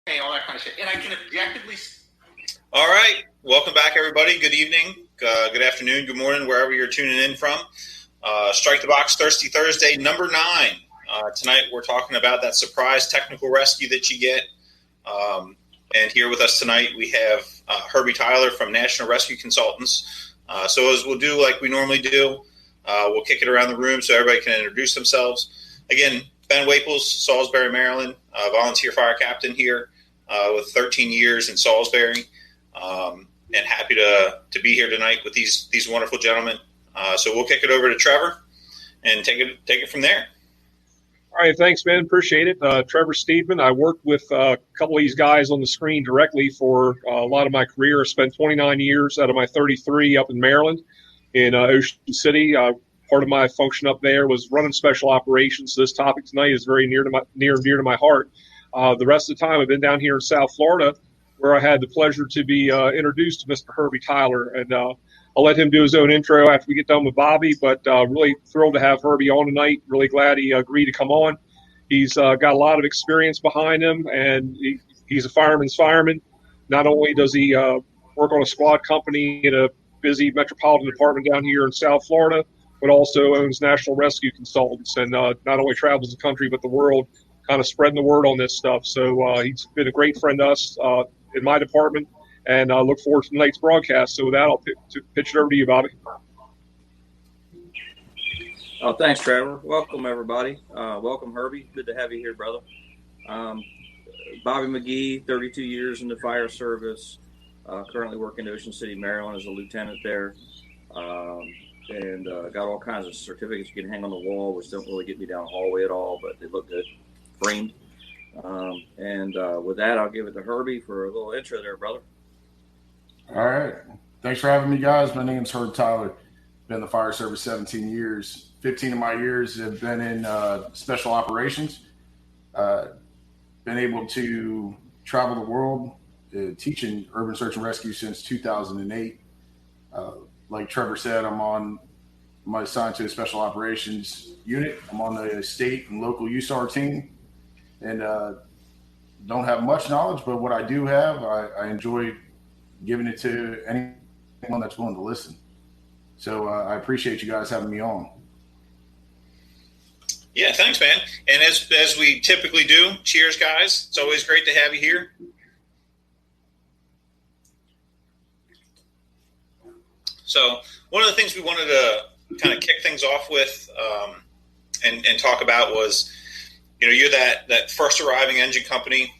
all that kind of shit. And I can objectively. All right. Welcome back, everybody. Good evening, good afternoon, good morning, wherever you're tuning in from. Strike the Box Thirsty Thursday, number 9. Tonight we're talking about that surprise technical rescue that you get. And here with us tonight we have Herbie Tyler from National Rescue Consultants. So as we'll do like we normally do, we'll kick it around the room so everybody can introduce themselves. Again, Ben Waples, Salisbury, Maryland, volunteer fire captain here with 13 years in Salisbury. And happy to be here tonight with these wonderful gentlemen. So we'll kick it over to Trevor and take it from there. All right, thanks, man. Appreciate it. Trevor Steedman. I worked with a couple of these guys on the screen directly for a lot of my career. I spent 29 years out of my 33 up in Maryland in Ocean City. Part of my function up there was running special operations. So this topic tonight is very near and dear to my heart. The rest of the time I've been down here in South Florida, where I had the pleasure to be introduced to Mr. Herbie Tyler. And I'll let him do his own intro after we get done with Bobby, but really thrilled to have Herbie on tonight. Really glad he agreed to come on. He's got a lot of experience behind him, and he's a fireman's fireman. Not only does he work on a squad company in a busy metropolitan department down here in South Florida, but also owns National Rescue Consultants, and not only travels the country but the world, kind of spreading the word on this stuff. So he's been a great friend to us in my department, and I look forward to tonight's broadcast. So with that, I'll pitch it over to you, Bobby. Oh, thanks, Trevor. Welcome, everybody. Welcome, Herbie. Good to have you here, brother. Bobby McGee, 32 years in the fire service, currently working in Ocean City, Maryland as a lieutenant there, and got all kinds of certificates you can hang on the wall, which don't really get me down the hallway at all, but they look good, framed. With that, I'll give it to Herbie for a little intro there, brother. All right. Thanks for having me, guys. My name's Herb Tyler. Been in the fire service 17 years. 15 of my years have been in special operations. Been able to travel the world teaching urban search and rescue since 2008. Like Trevor said, I'm assigned to a special operations unit. I'm on the state and local USAR team. And don't have much knowledge, but what I do have, I enjoy giving it to anyone that's willing to listen. So I appreciate you guys having me on. Yeah, thanks, man. And as we typically do, cheers, guys. It's always great to have you here. So one of the things we wanted to kind of kick things off with and talk about was, you're that first arriving engine company,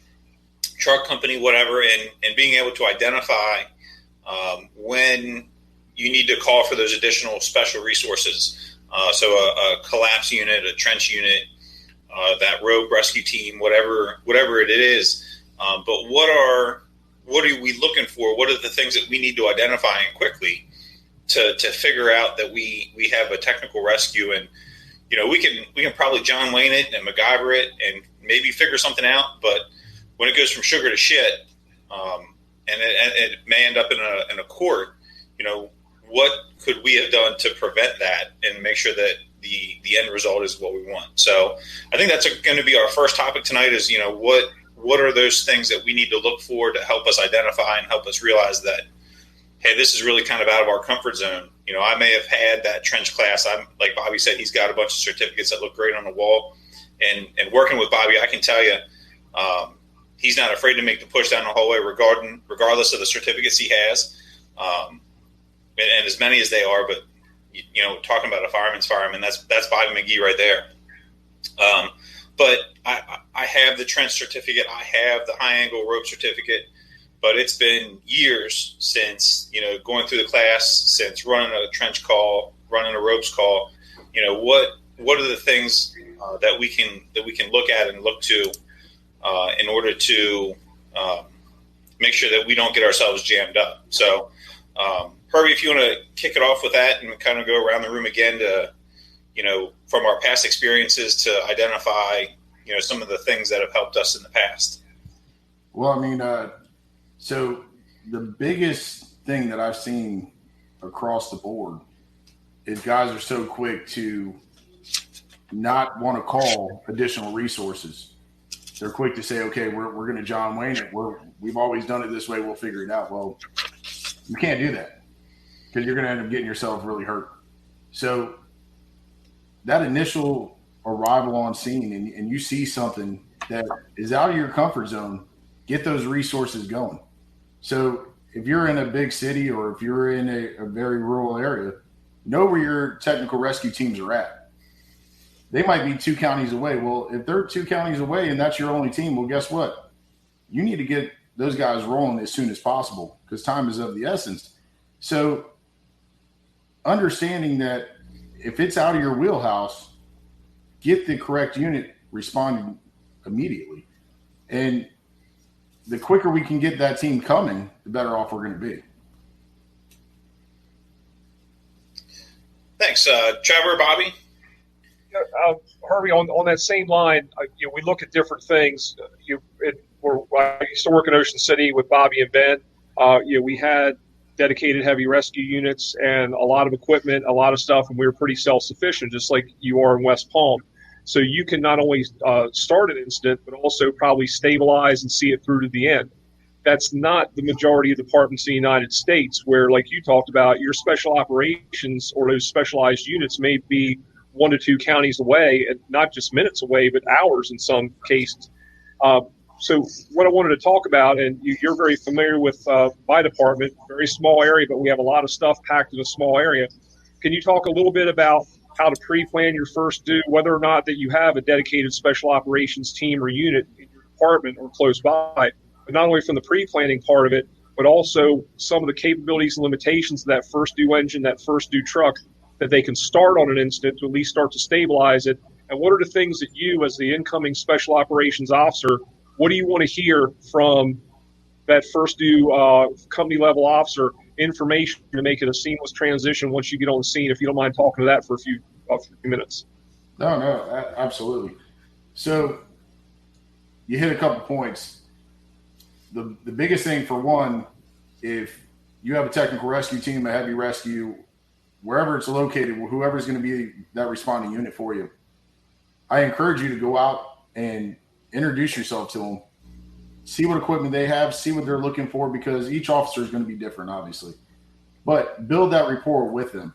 truck company, whatever, and being able to identify when you need to call for those additional special resources. So a collapse unit, a trench unit, that rogue rescue team, whatever it is. But what are we looking for? What are the things that we need to identify and quickly to figure out that we have a technical rescue? And we can probably John Wayne it and MacGyver it and maybe figure something out. But when it goes from sugar to shit, and it may end up in a court, what could we have done to prevent that and make sure that the end result is what we want? So I think that's going to be our first topic tonight is, what are those things that we need to look for to help us identify and help us realize that, hey, this is really kind of out of our comfort zone. I may have had that trench class. I'm like Bobby said, he's got a bunch of certificates that look great on the wall. And working with Bobby, I can tell you, he's not afraid to make the push down the hallway regardless of the certificates he has. And as many as they are, but talking about a fireman's fireman, that's Bobby McGee right there. But I have the trench certificate. I have the high angle rope certificate, but it's been years since, going through the class, since running a trench call, running a ropes call. What are the things that we can look at and look to in order to make sure that we don't get ourselves jammed up. So, Herbie, if you want to kick it off with that and kind of go around the room again to, from our past experiences to identify, some of the things that have helped us in the past. Well, so the biggest thing that I've seen across the board is guys are so quick to not want to call additional resources. they're quick to say, okay, we're going to John Wayne it. We've always done it this way. We'll figure it out. Well, you can't do that because you're going to end up getting yourself really hurt. So that initial arrival on scene and you see something that is out of your comfort zone, get those resources going. So if you're in a big city or if you're in a very rural area, know where your technical rescue teams are at. They might be 2 counties away. Well, if they're 2 counties away and that's your only team, well, guess what? You need to get those guys rolling as soon as possible because time is of the essence. So understanding that if it's out of your wheelhouse, get the correct unit responding immediately. And the quicker we can get that team coming, the better off we're going to be. Thanks. Trevor, Bobby? Herbie, on that same line, we look at different things. I used to work in Ocean City with Bobby and Ben. We had dedicated heavy rescue units and a lot of equipment, a lot of stuff, and we were pretty self-sufficient, just like you are in West Palm. So you can not only start an incident, but also probably stabilize and see it through to the end. That's not the majority of departments in the United States where, like you talked about, your special operations or those specialized units may be 1 to 2 counties away, and not just minutes away, but hours in some cases. So what I wanted to talk about, and you're very familiar with my department, very small area, but we have a lot of stuff packed in a small area. Can you talk a little bit about how to pre-plan your first due, whether or not that you have a dedicated special operations team or unit in your department or close by, but not only from the pre-planning part of it, but also some of the capabilities and limitations of that first due engine, that first due truck, that they can start on an incident to at least start to stabilize it. And what are the things that you, as the incoming special operations officer, what do you want to hear from that first due company level officer information to make it a seamless transition once you get on the scene? If you don't mind talking to that for a few minutes. No, absolutely. So you hit a couple points. The biggest thing, for one, if you have a technical rescue team, a heavy rescue, wherever it's located, whoever's going to be that responding unit for you, I encourage you to go out and introduce yourself to them, see what equipment they have, see what they're looking for, because each officer is going to be different, obviously. But build that rapport with them.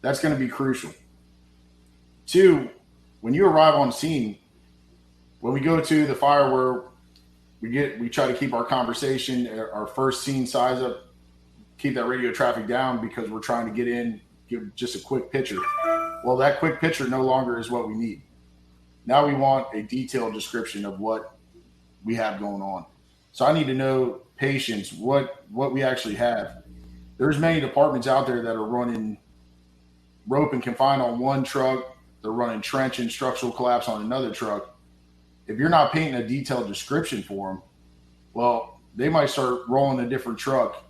That's going to be crucial. 2, when you arrive on scene, when we go to the fire where we try to keep our conversation, our first scene size up, keep that radio traffic down because we're trying to get in, give just a quick picture. Well, that quick picture no longer is what we need. Now we want a detailed description of what we have going on. So I need to know patients, what we actually have. There's many departments out there that are running rope and confine on one truck. They're running trench and structural collapse on another truck. If you're not painting a detailed description for them, well, they might start rolling a different truck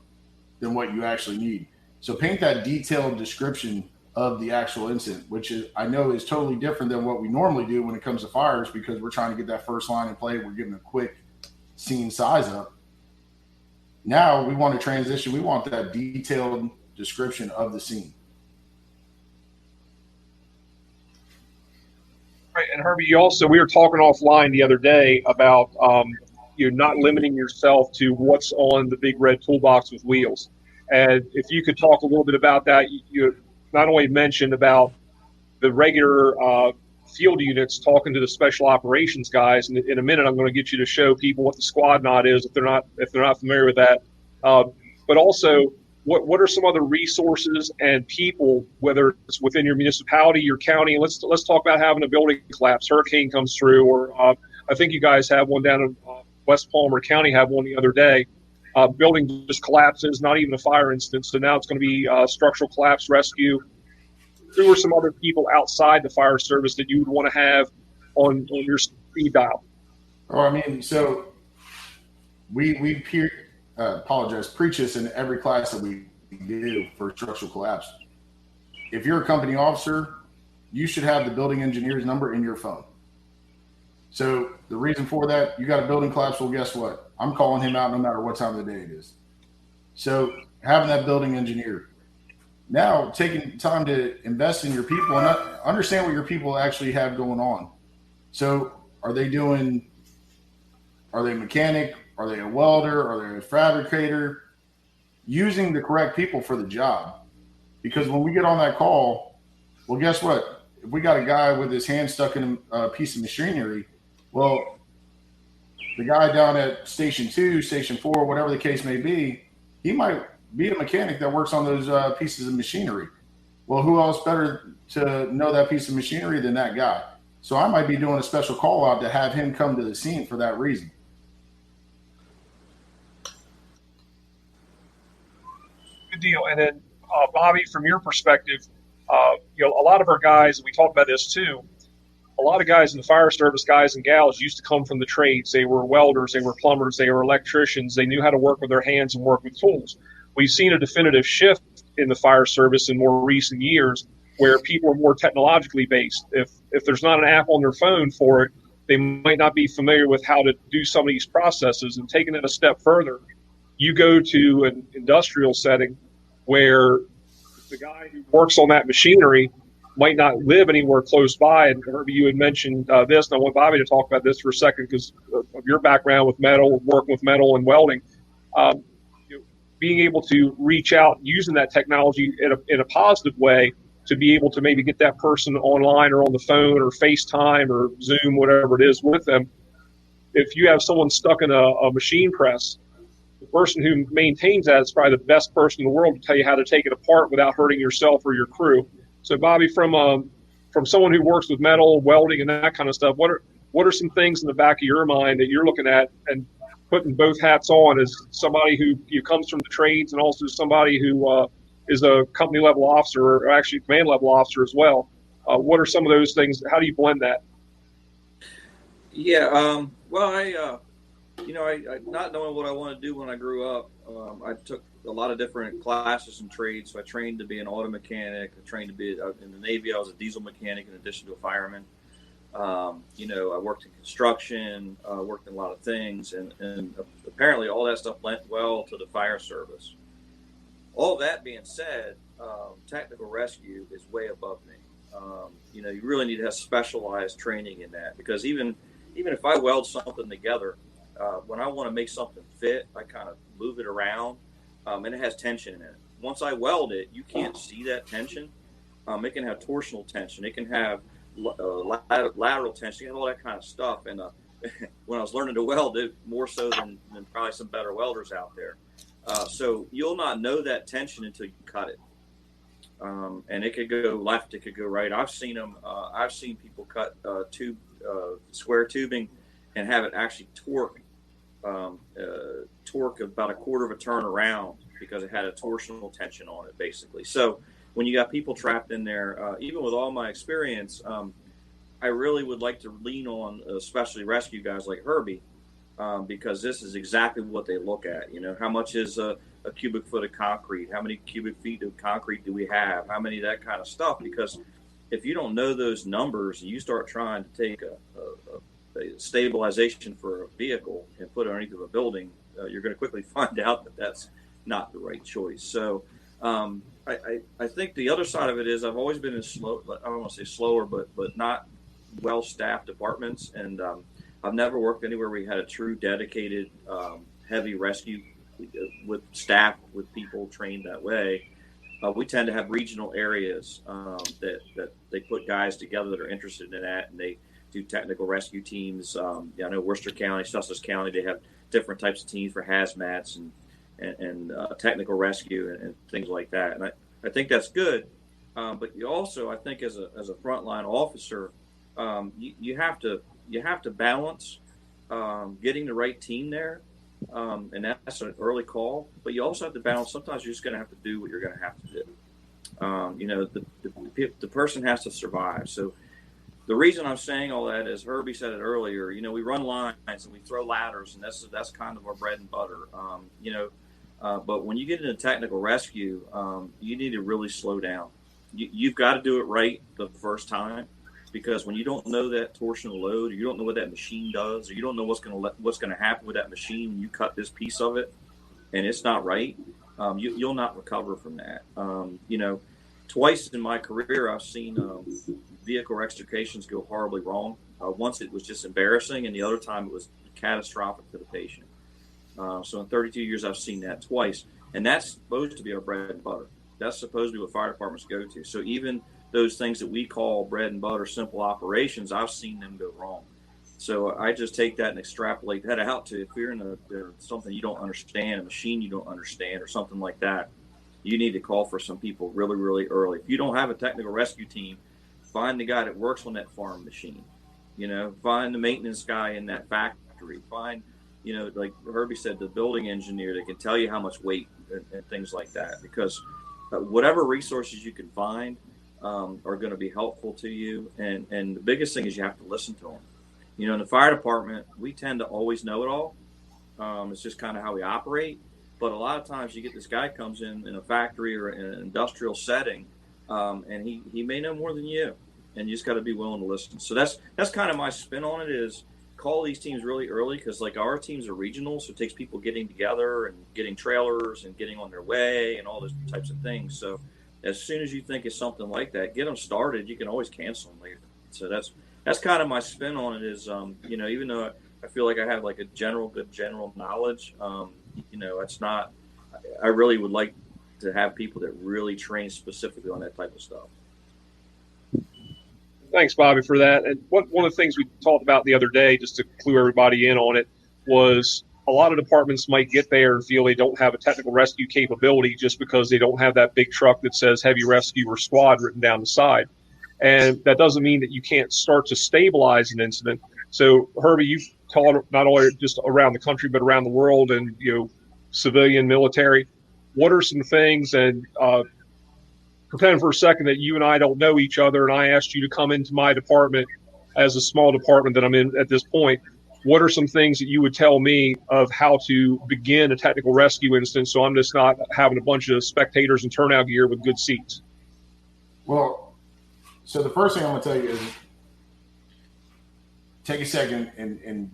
than what you actually need. So paint that detailed description of the actual incident, which I know is totally different than what we normally do when it comes to fires, because we're trying to get that first line in play. We're giving a quick scene size up. Now we want to transition. We want that detailed description of the scene. Right, and Herbie, we were talking offline the other day about you're not limiting yourself to what's on the big red toolbox with wheels. And if you could talk a little bit about that, you not only mentioned about the regular field units talking to the special operations guys. And in a minute, I'm going to get you to show people what the squad knot is if they're not familiar with that. But also, what are some other resources and people, whether it's within your municipality, your county? Let's talk about having a building collapse, hurricane comes through, or I think you guys have one down in West Palmer County, had one the other day. Building just collapses, not even a fire incident. So now it's going to be structural collapse rescue. Who are some other people outside the fire service that you would want to have on your speed dial? Oh, I mean, so we preach this in every class that we do for structural collapse. If you're a company officer, you should have the building engineer's number in your phone. So the reason for that, you got a building collapse, well, guess what? I'm calling him out no matter what time of the day it is. So having that building engineer. Now taking time to invest in your people and understand what your people actually have going on. So are they doing Are they a mechanic? Are they a welder? Are they a fabricator? Using the correct people for the job. Because when we get on that call, well, guess what? If we got a guy with his hand stuck in a piece of machinery, well, the guy down at Station 2, Station 4, whatever the case may be, he might be a mechanic that works on those pieces of machinery. Well, who else better to know that piece of machinery than that guy? So I might be doing a special call out to have him come to the scene for that reason. Good deal. And then, Bobby, from your perspective, a lot of our guys, we talk about this too, a lot of guys in the fire service, guys and gals, used to come from the trades. They were welders, they were plumbers, they were electricians. They knew how to work with their hands and work with tools. We've seen a definitive shift in the fire service in more recent years where people are more technologically based. If there's not an app on their phone for it, they might not be familiar with how to do some of these processes. And taking it a step further, you go to an industrial setting where the guy who works on that machinery might not live anywhere close by. And Herbie, you had mentioned this, and I want Bobby to talk about this for a second because of your background with metal, working with metal and welding. Being able to reach out using that technology in a positive way to be able to maybe get that person online or on the phone or FaceTime or Zoom, whatever it is, with them. If you have someone stuck in a machine press, the person who maintains that is probably the best person in the world to tell you how to take it apart without hurting yourself or your crew. So, Bobby, from someone who works with metal, welding, and that kind of stuff, what are some things in the back of your mind that you're looking at and putting both hats on as somebody who comes from the trades and also somebody who is a company level officer or actually command level officer as well? What are some of those things? How do you blend that? Yeah, well, I not knowing what I wanted to do when I grew up, I took a lot of different classes and trades. So I trained to be an auto mechanic. I trained to be in the Navy. I was a diesel mechanic in addition to a fireman. I worked in construction, worked in a lot of things, and apparently all that stuff went well to the fire service. All that being said, technical rescue is way above me. You really need to have specialized training in that because even if I weld something together, when I want to make something fit, I kind of move it around, and it has tension in it. Once I weld it, you can't see that tension. It can have torsional tension. It can have lateral tension. You have all that kind of stuff. And when I was learning to weld it, more so than probably some better welders out there. So you'll not know that tension until you cut it. And it could go left, it could go right. I've seen them. I've seen people cut square tubing and have it actually torque about a quarter of a turn around because it had a torsional tension on it, basically. So when you got people trapped in there, even with all my experience, I really would like to lean on especially rescue guys like Herbie, because this is exactly what they look at. How much is a cubic foot of concrete? How many cubic feet of concrete do we have? How many, that kind of stuff? Because if you don't know those numbers and you start trying to take a stabilization for a vehicle and put it underneath of a building, you're going to quickly find out that that's not the right choice. So I think the other side of it is I've always been in I don't want to say slower, but not well-staffed departments. And I've never worked anywhere where we had a true dedicated heavy rescue with staff, with people trained that way. We tend to have regional areas that they put guys together that are interested in that, and they do technical rescue teams. I know Worcester County, Sussex County, they have different types of teams for hazmats and technical rescue and things like that. And I think that's good. But you also, I think, as a frontline officer, you have to balance getting the right team there, and that's an early call. But you also have to balance. Sometimes you're just going to have to do what you're going to have to do. The person has to survive. So the reason I'm saying all that is Herbie said it earlier. We run lines and we throw ladders, and that's kind of our bread and butter. But when you get into technical rescue, you need to really slow down. You've got to do it right the first time, because when you don't know that torsional load, or you don't know what that machine does, or you don't know what's going to happen with that machine when you cut this piece of it, and it's not right, you'll not recover from that. Twice in my career, I've seen vehicle extrications go horribly wrong. Once it was just embarrassing, and the other time it was catastrophic to the patient. So in 32 years, I've seen that twice. And that's supposed to be our bread and butter. That's supposed to be what fire departments go to. So even those things that we call bread and butter, simple operations, I've seen them go wrong. So I just take that and extrapolate that out to if you're in something you don't understand, a machine you don't understand, or something like that, you need to call for some people really, really early. If you don't have a technical rescue team, find the guy that works on that farm machine. Find the maintenance guy in that factory. Find, like Herbie said, the building engineer that can tell you how much weight and things like that. Because whatever resources you can find are going to be helpful to you. And the biggest thing is you have to listen to them. In the fire department, we tend to always know it all. It's just kind of how we operate. But a lot of times you get this guy comes in a factory or in an industrial setting, and he may know more than you. And you just got to be willing to listen. So that's kind of my spin on it, is call these teams really early, because like our teams are regional, so it takes people getting together and getting trailers and getting on their way and all those types of things. So as soon as you think it's something like that, get them started. You can always cancel them later. So that's kind of my spin on it, is even though I feel like I have like a good general knowledge, it's not. I really would like to have people that really train specifically on that type of stuff. Thanks, Bobby, for that. And one of the things we talked about the other day, just to clue everybody in on it, was a lot of departments might get there and feel they don't have a technical rescue capability just because they don't have that big truck that says heavy rescue or squad written down the side. And that doesn't mean that you can't start to stabilize an incident. So, Herbie, you've taught not only just around the country, but around the world, and civilian, military. What are some things, and pretend for a second that you and I don't know each other, and I asked you to come into my department as a small department that I'm in at this point. What are some things that you would tell me of how to begin a technical rescue instance, so I'm just not having a bunch of spectators and turnout gear with good seats? Well, so the first thing I'm going to tell you is take a second and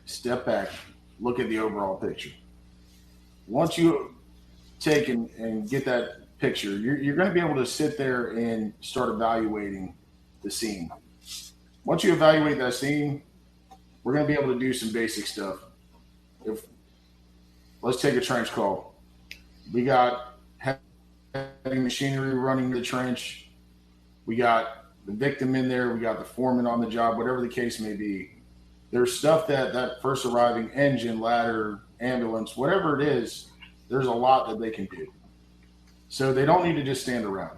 step back, look at the overall picture. Once you take and get that picture, you're going to be able to sit there and start evaluating the scene. Once you evaluate that scene, we're going to be able to do some basic stuff. Let's take a trench call. We got heavy machinery running the trench. We got the victim in there. We got the foreman on the job, whatever the case may be. There's stuff that first arriving engine, ladder, ambulance, whatever it is, there's a lot that they can do. So they don't need to just stand around.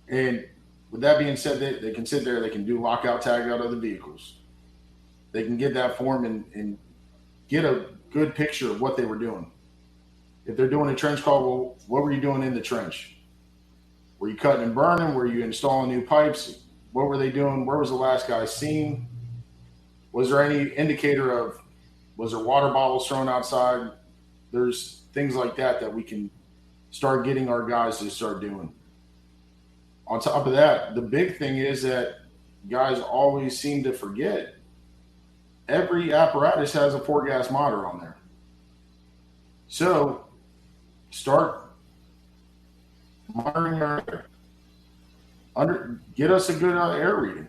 And with that being said, they can sit there, they can do lockout, tag out of the vehicles. They can get that form and get a good picture of what they were doing. If they're doing a trench call, well, what were you doing in the trench? Were you cutting and burning? Were you installing new pipes? What were they doing? Where was the last guy seen? Was there any indicator of, was there water bottles thrown outside? There's things like that we can start getting our guys to start doing. On top of that, the big thing is that guys always seem to forget every apparatus has a 4-gas monitor on there. So start monitoring our air. Get us a good air reading.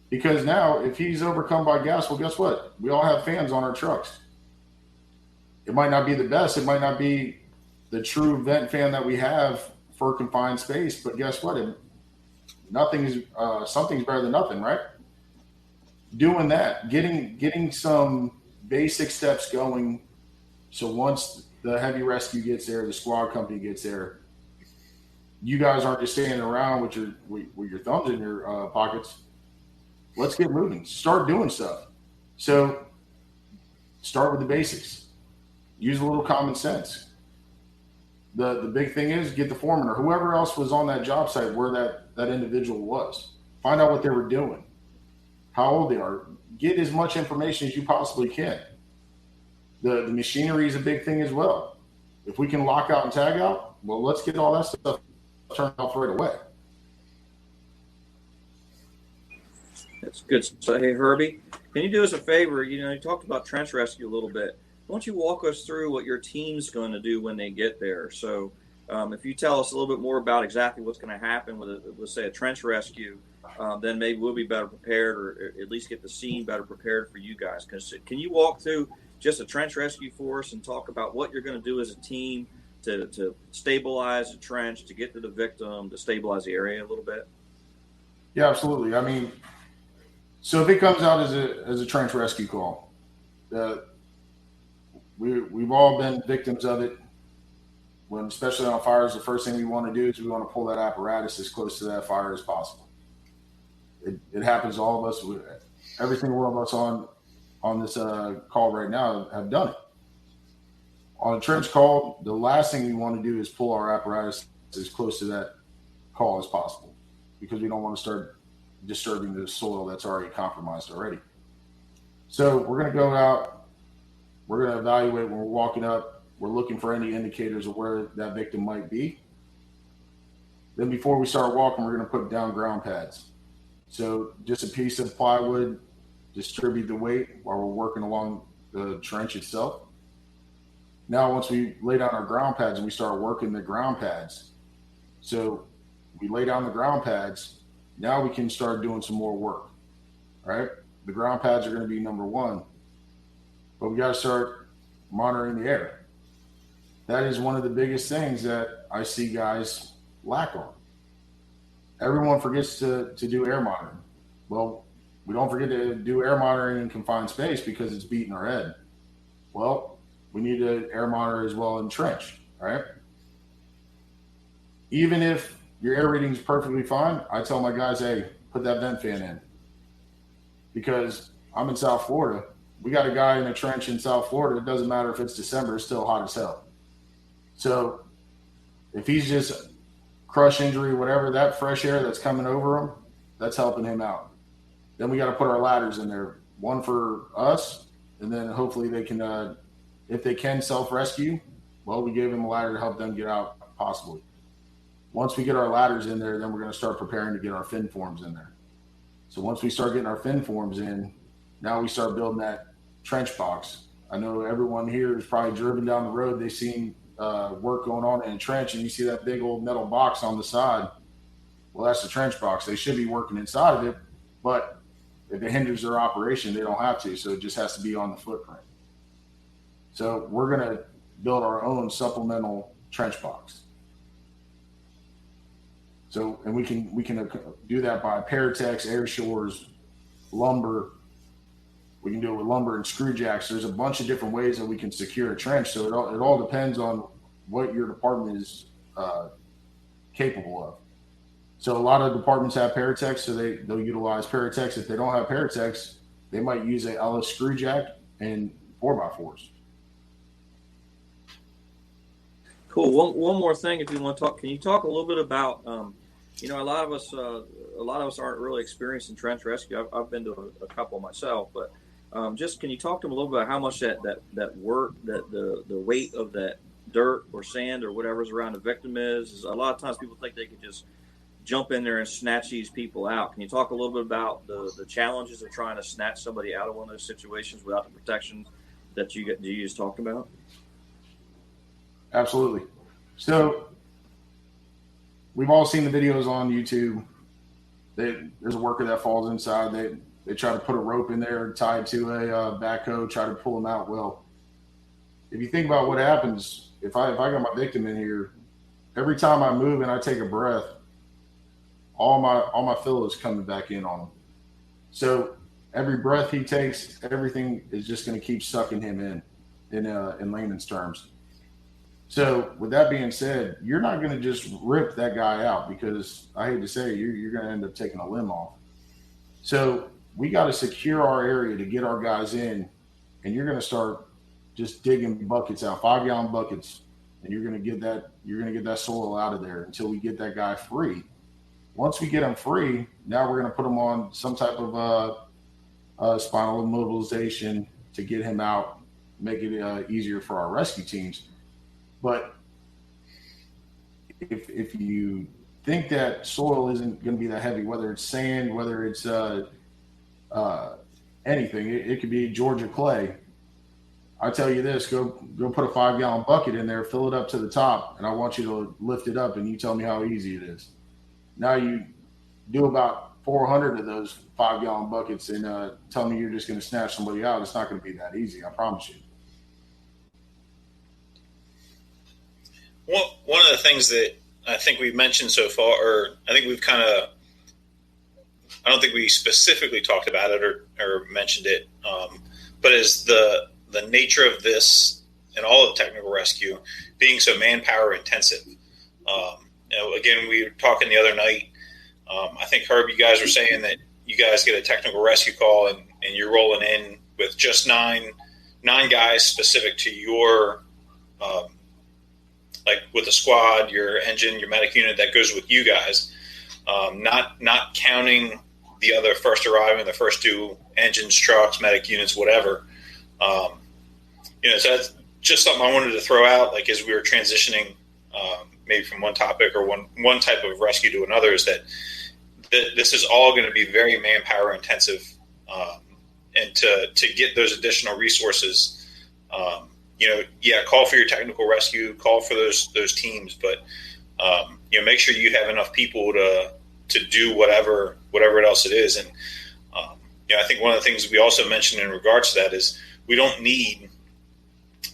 Because now if he's overcome by gas, well, guess what? We all have fans on our trucks. It might not be the best. It might not be the true vent fan that we have for confined space, but guess what? Something's better than nothing, right? Doing that, getting some basic steps going. So once the heavy rescue gets there, the squad company gets there, you guys aren't just standing around with your thumbs in your pockets. Let's get moving. Start doing stuff. So start with the basics. Use a little common sense. The big thing is get the foreman or whoever else was on that job site where that individual was. Find out what they were doing, how old they are. Get as much information as you possibly can. The machinery is a big thing as well. If we can lock out and tag out, well, let's get all that stuff turned off right away. That's good. So, hey, Herbie, can you do us a favor? You talked about trench rescue a little bit. Why don't you walk us through what your team's going to do when they get there? So If you tell us a little bit more about exactly what's going to happen with, let's say, a trench rescue, then maybe we'll be better prepared, or at least get the scene better prepared for you guys. Can you walk through just a trench rescue for us and talk about what you're going to do as a team to stabilize the trench, to get to the victim, to stabilize the area a little bit? Yeah, absolutely. I mean, so if it comes out as a trench rescue call, we've all been victims of it. When, especially on fires, the first thing we want to do is we want to pull that apparatus as close to that fire as possible. It happens to all of us. Every single one of us on this call right now have done it. On a trench call, the last thing we want to do is pull our apparatus as close to that call as possible, because we don't want to start disturbing the soil that's already compromised already. So we're going to go out. We're going to evaluate when we're walking up. We're looking for any indicators of where that victim might be. Then before we start walking, we're going to put down ground pads. So just a piece of plywood, distribute the weight while we're working along the trench itself. Now, once we lay down our ground pads and we start working the ground pads, so we lay down the ground pads, now we can start doing some more work, right? The ground pads are going to be number one, but we got to start monitoring the air. That is one of the biggest things that I see guys lack on. Everyone forgets to do air monitoring. Well, we don't forget to do air monitoring in confined space because it's beating our head. Well, we need to air monitor as well in trench, right? Even if your air reading is perfectly fine, I tell my guys, hey, put that vent fan in. Because I'm in South Florida. We got a guy in a trench in South Florida. It doesn't matter if it's December, it's still hot as hell. So if he's just crush injury, whatever, that fresh air that's coming over him, that's helping him out. Then we got to put our ladders in there, one for us, and then hopefully they can, if they can self-rescue, well, we gave them a ladder to help them get out possibly. Once we get our ladders in there, then we're going to start preparing to get our fin forms in there. So once we start getting our fin forms in, now we start building that trench box. I know everyone here has probably driven down the road. They've seen work going on in a trench, and you see that big old metal box on the side. Well, that's the trench box. They should be working inside of it, but if it hinders their operation, they don't have to. So it just has to be on the footprint. So we're going to build our own supplemental trench box. So, and we can do that by Paratex, air shores, lumber. We can do it with lumber and screw jacks. There's a bunch of different ways that we can secure a trench. So it all depends on what your department is capable of. So a lot of departments have Paratex, so they'll utilize Paratex. If they don't have Paratex, they might use a Ellis screw jack and 4x4s. Cool. One more thing, if you want to talk, can you talk a little bit about, a lot of us aren't really experienced in trench rescue. I've been to a couple myself, but just can you talk to them a little bit about how much that work, that the weight of that dirt or sand or whatever's around the victim is? A lot of times people think they can just jump in there and snatch these people out. Can you talk a little bit about the challenges of trying to snatch somebody out of one of those situations without the protection that you just talked about? Absolutely. So we've all seen the videos on YouTube. There's a worker that falls inside. They try to put a rope in there, tied to a backhoe, try to pull them out. Well, if you think about what happens, if I got my victim in here, every time I move and I take a breath, all my fill is coming back in on him. So every breath he takes, everything is just going to keep sucking him in layman's terms. So with that being said, you're not going to just rip that guy out, because I hate to say it, you're going to end up taking a limb off. So we got to secure our area to get our guys in, and you're going to start just digging buckets out, 5-gallon buckets, and you're going to get that soil out of there until we get that guy free. Once we get him free, now we're going to put him on some type of spinal immobilization to get him out, make it easier for our rescue teams. But if you think that soil isn't going to be that heavy, whether it's sand, whether it's anything, it could be Georgia clay. I tell you this, go put a 5-gallon bucket in there, fill it up to the top, and I want you to lift it up, and you tell me how easy it is. Now you do about 400 of those 5-gallon buckets and tell me you're just going to snatch somebody out. It's not going to be that easy. I promise you. One of the things that I think we've mentioned so far, or I think we've I don't think we specifically talked about it or mentioned it, but is the nature of this and all of technical rescue being so manpower intensive. Again, we were talking the other night. I think, Herb, you guys were saying that you guys get a technical rescue call and you're rolling in with just nine guys specific to your, like with the squad, your engine, your medic unit that goes with you guys, not counting the other first arriving, the first two engines, trucks, medic units, whatever. So that's just something I wanted to throw out, like as we were transitioning maybe from one topic or one type of rescue to another, is that this is all going to be very manpower intensive, and to get those additional resources, call for your technical rescue, call for those teams, but make sure you have enough people to do whatever else it is. And I think one of the things we also mentioned in regards to that is we don't need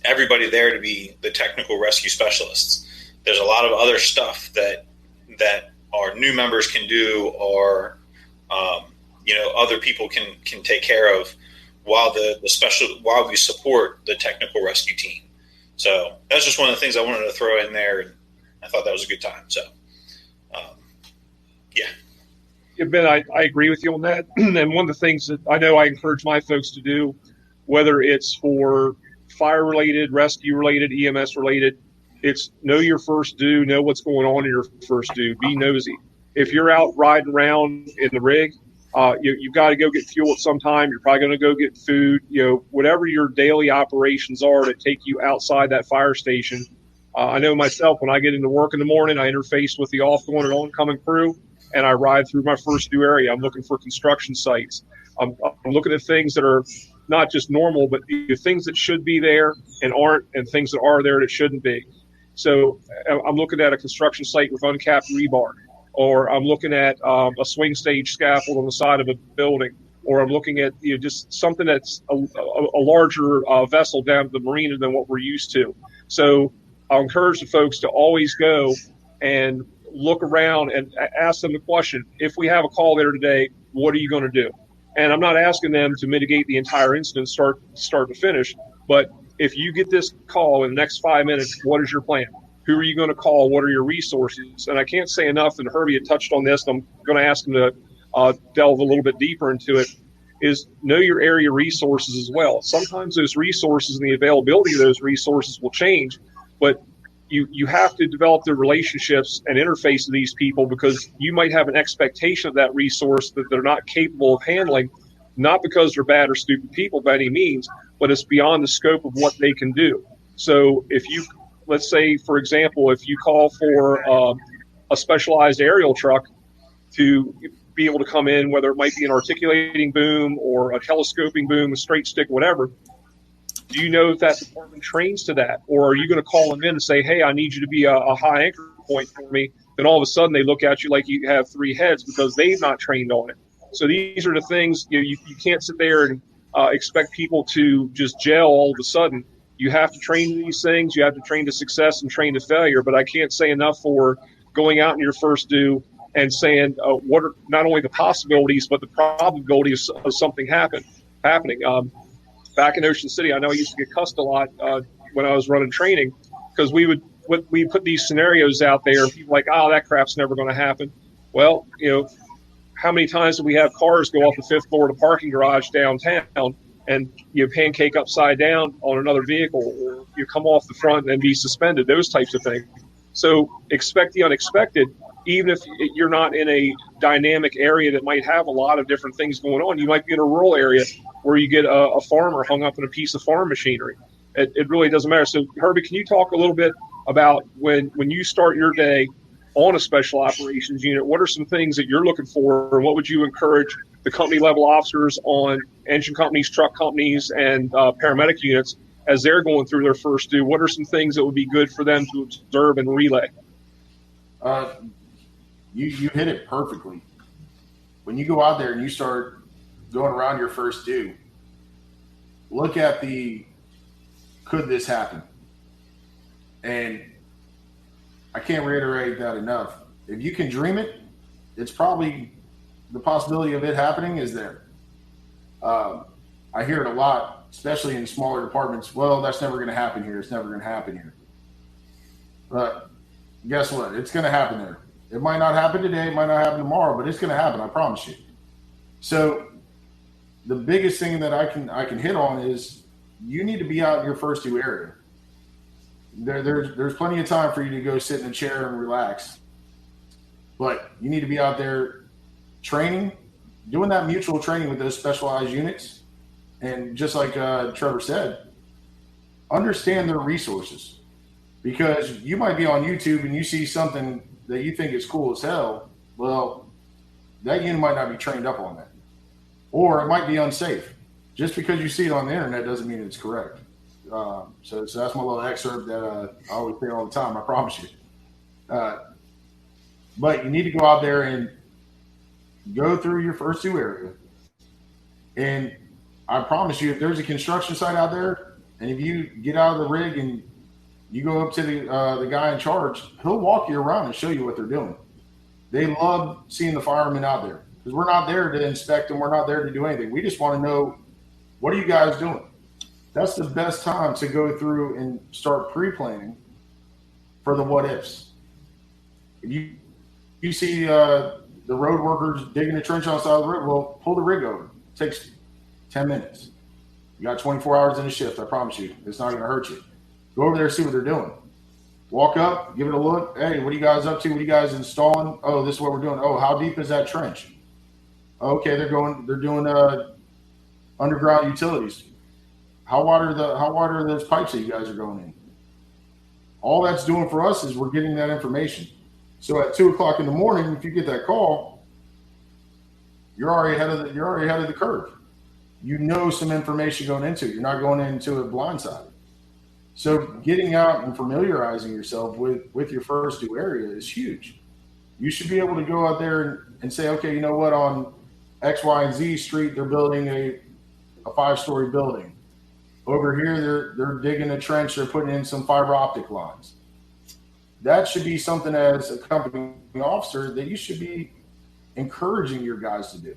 everybody there to be the technical rescue specialists. There's a lot of other stuff that our new members can do, or other people can take care of while while we support the technical rescue team. So that's just one of the things I wanted to throw in there, and I thought that was a good time. So, Yeah, Ben, I agree with you on that. And one of the things that I know I encourage my folks to do, whether it's for fire-related, rescue-related, EMS-related, it's know your first due, know what's going on in your first due, be nosy. If you're out riding around in the rig, you've got to go get fuel at some time. You're probably going to go get food, whatever your daily operations are to take you outside that fire station. I know myself, when I get into work in the morning, I interface with the off-going and oncoming crew, and I ride through my first due area. I'm looking for construction sites. I'm looking at things that are not just normal, but things that should be there and aren't, and things that are there that shouldn't be. So I'm looking at a construction site with uncapped rebar, or I'm looking at a swing stage scaffold on the side of a building, or I'm looking at just something that's a larger vessel down at the marina than what we're used to. So I'll encourage the folks to always go and look around and ask them the question, if we have a call there today, what are you going to do? And I'm not asking them to mitigate the entire incident start to finish, but if you get this call in the next 5 minutes, what is your plan? Who are you going to call? What are your resources? And I can't say enough, and Herbie had touched on this, and I'm going to ask him to delve a little bit deeper into it, is know your area resources as well. Sometimes those resources and the availability of those resources will change, but you have to develop the relationships and interface with these people, because you might have an expectation of that resource that they're not capable of handling, not because they're bad or stupid people by any means, but it's beyond the scope of what they can do. So if you, let's say, for example, if you call for a specialized aerial truck to be able to come in, whether it might be an articulating boom or a telescoping boom, a straight stick, whatever, do you know if that department trains to that? Or are you going to call them in and say, hey, I need you to be a high anchor point for me? Then all of a sudden they look at you like you have three heads because they've not trained on it. So these are the things, you can't sit there and expect people to just gel all of a sudden. You have to train these things. You have to train to success and train to failure. But I can't say enough for going out in your first due and saying what are not only the possibilities, but the probability of something happening. Back in Ocean City, I know I used to get cussed a lot when I was running training, because we put these scenarios out there and people like, oh, that crap's never going to happen. Well, how many times do we have cars go off the fifth floor of the parking garage downtown and you pancake upside down on another vehicle, or you come off the front and be suspended, those types of things. So expect the unexpected, even if you're not in a dynamic area that might have a lot of different things going on. You might be in a rural area where you get a farmer hung up in a piece of farm machinery. It really doesn't matter. So, Herbie, can you talk a little bit about when you start your day on a special operations unit, what are some things that you're looking for, and what would you encourage the company level officers on engine companies, truck companies, and paramedic units as they're going through their first due? What are some things that would be good for them to observe and relay? You hit it perfectly. When you go out there and you start going around your first due, look at could this happen? And I can't reiterate that enough. If you can dream it, it's probably the possibility of it happening is there. I hear it a lot, especially in smaller departments. Well, that's never going to happen here. It's never going to happen here. But guess what? It's going to happen there. It might not happen today. It might not happen tomorrow, but it's going to happen. I promise you. So the biggest thing that I can hit on is you need to be out in your first due area. There's plenty of time for you to go sit in a chair and relax. But you need to be out there training, doing that mutual training with those specialized units. And just like Trevor said, understand their resources. Because you might be on YouTube and you see something that you think is cool as hell. Well, that unit might not be trained up on that. Or it might be unsafe. Just because you see it on the internet doesn't mean it's correct. So that's my little excerpt that I always say all the time, I promise you. But you need to go out there and go through your first due area. And I promise you, if there's a construction site out there, and if you get out of the rig and you go up to the guy in charge, he'll walk you around and show you what they're doing. They love seeing the firemen out there because we're not there to inspect them. We're not there to do anything. We just want to know, what are you guys doing? That's the best time to go through and start pre-planning for the what ifs. If you see the road workers digging a trench on the side of the road, well, pull the rig over. It takes 10 minutes. You got 24 hours in a shift, I promise you. It's not going to hurt you. Go over there and see what they're doing. Walk up, give it a look. Hey, what are you guys up to? What are you guys installing? Oh, this is what we're doing. Oh, how deep is that trench? Okay, they're doing underground utilities. How wide are those pipes that you guys are going in? All that's doing for us is we're getting that information. So at 2:00 in the morning, if you get that call, you're already ahead of the curve. You know some information going into it. You're not going into it blindsided. So getting out and familiarizing yourself with your first due area is huge. You should be able to go out there and say, okay, you know what, on X, Y, and Z street, they're building a 5-story building. Over here, they're digging a trench. They're putting in some fiber optic lines. That should be something as a company officer that you should be encouraging your guys to do.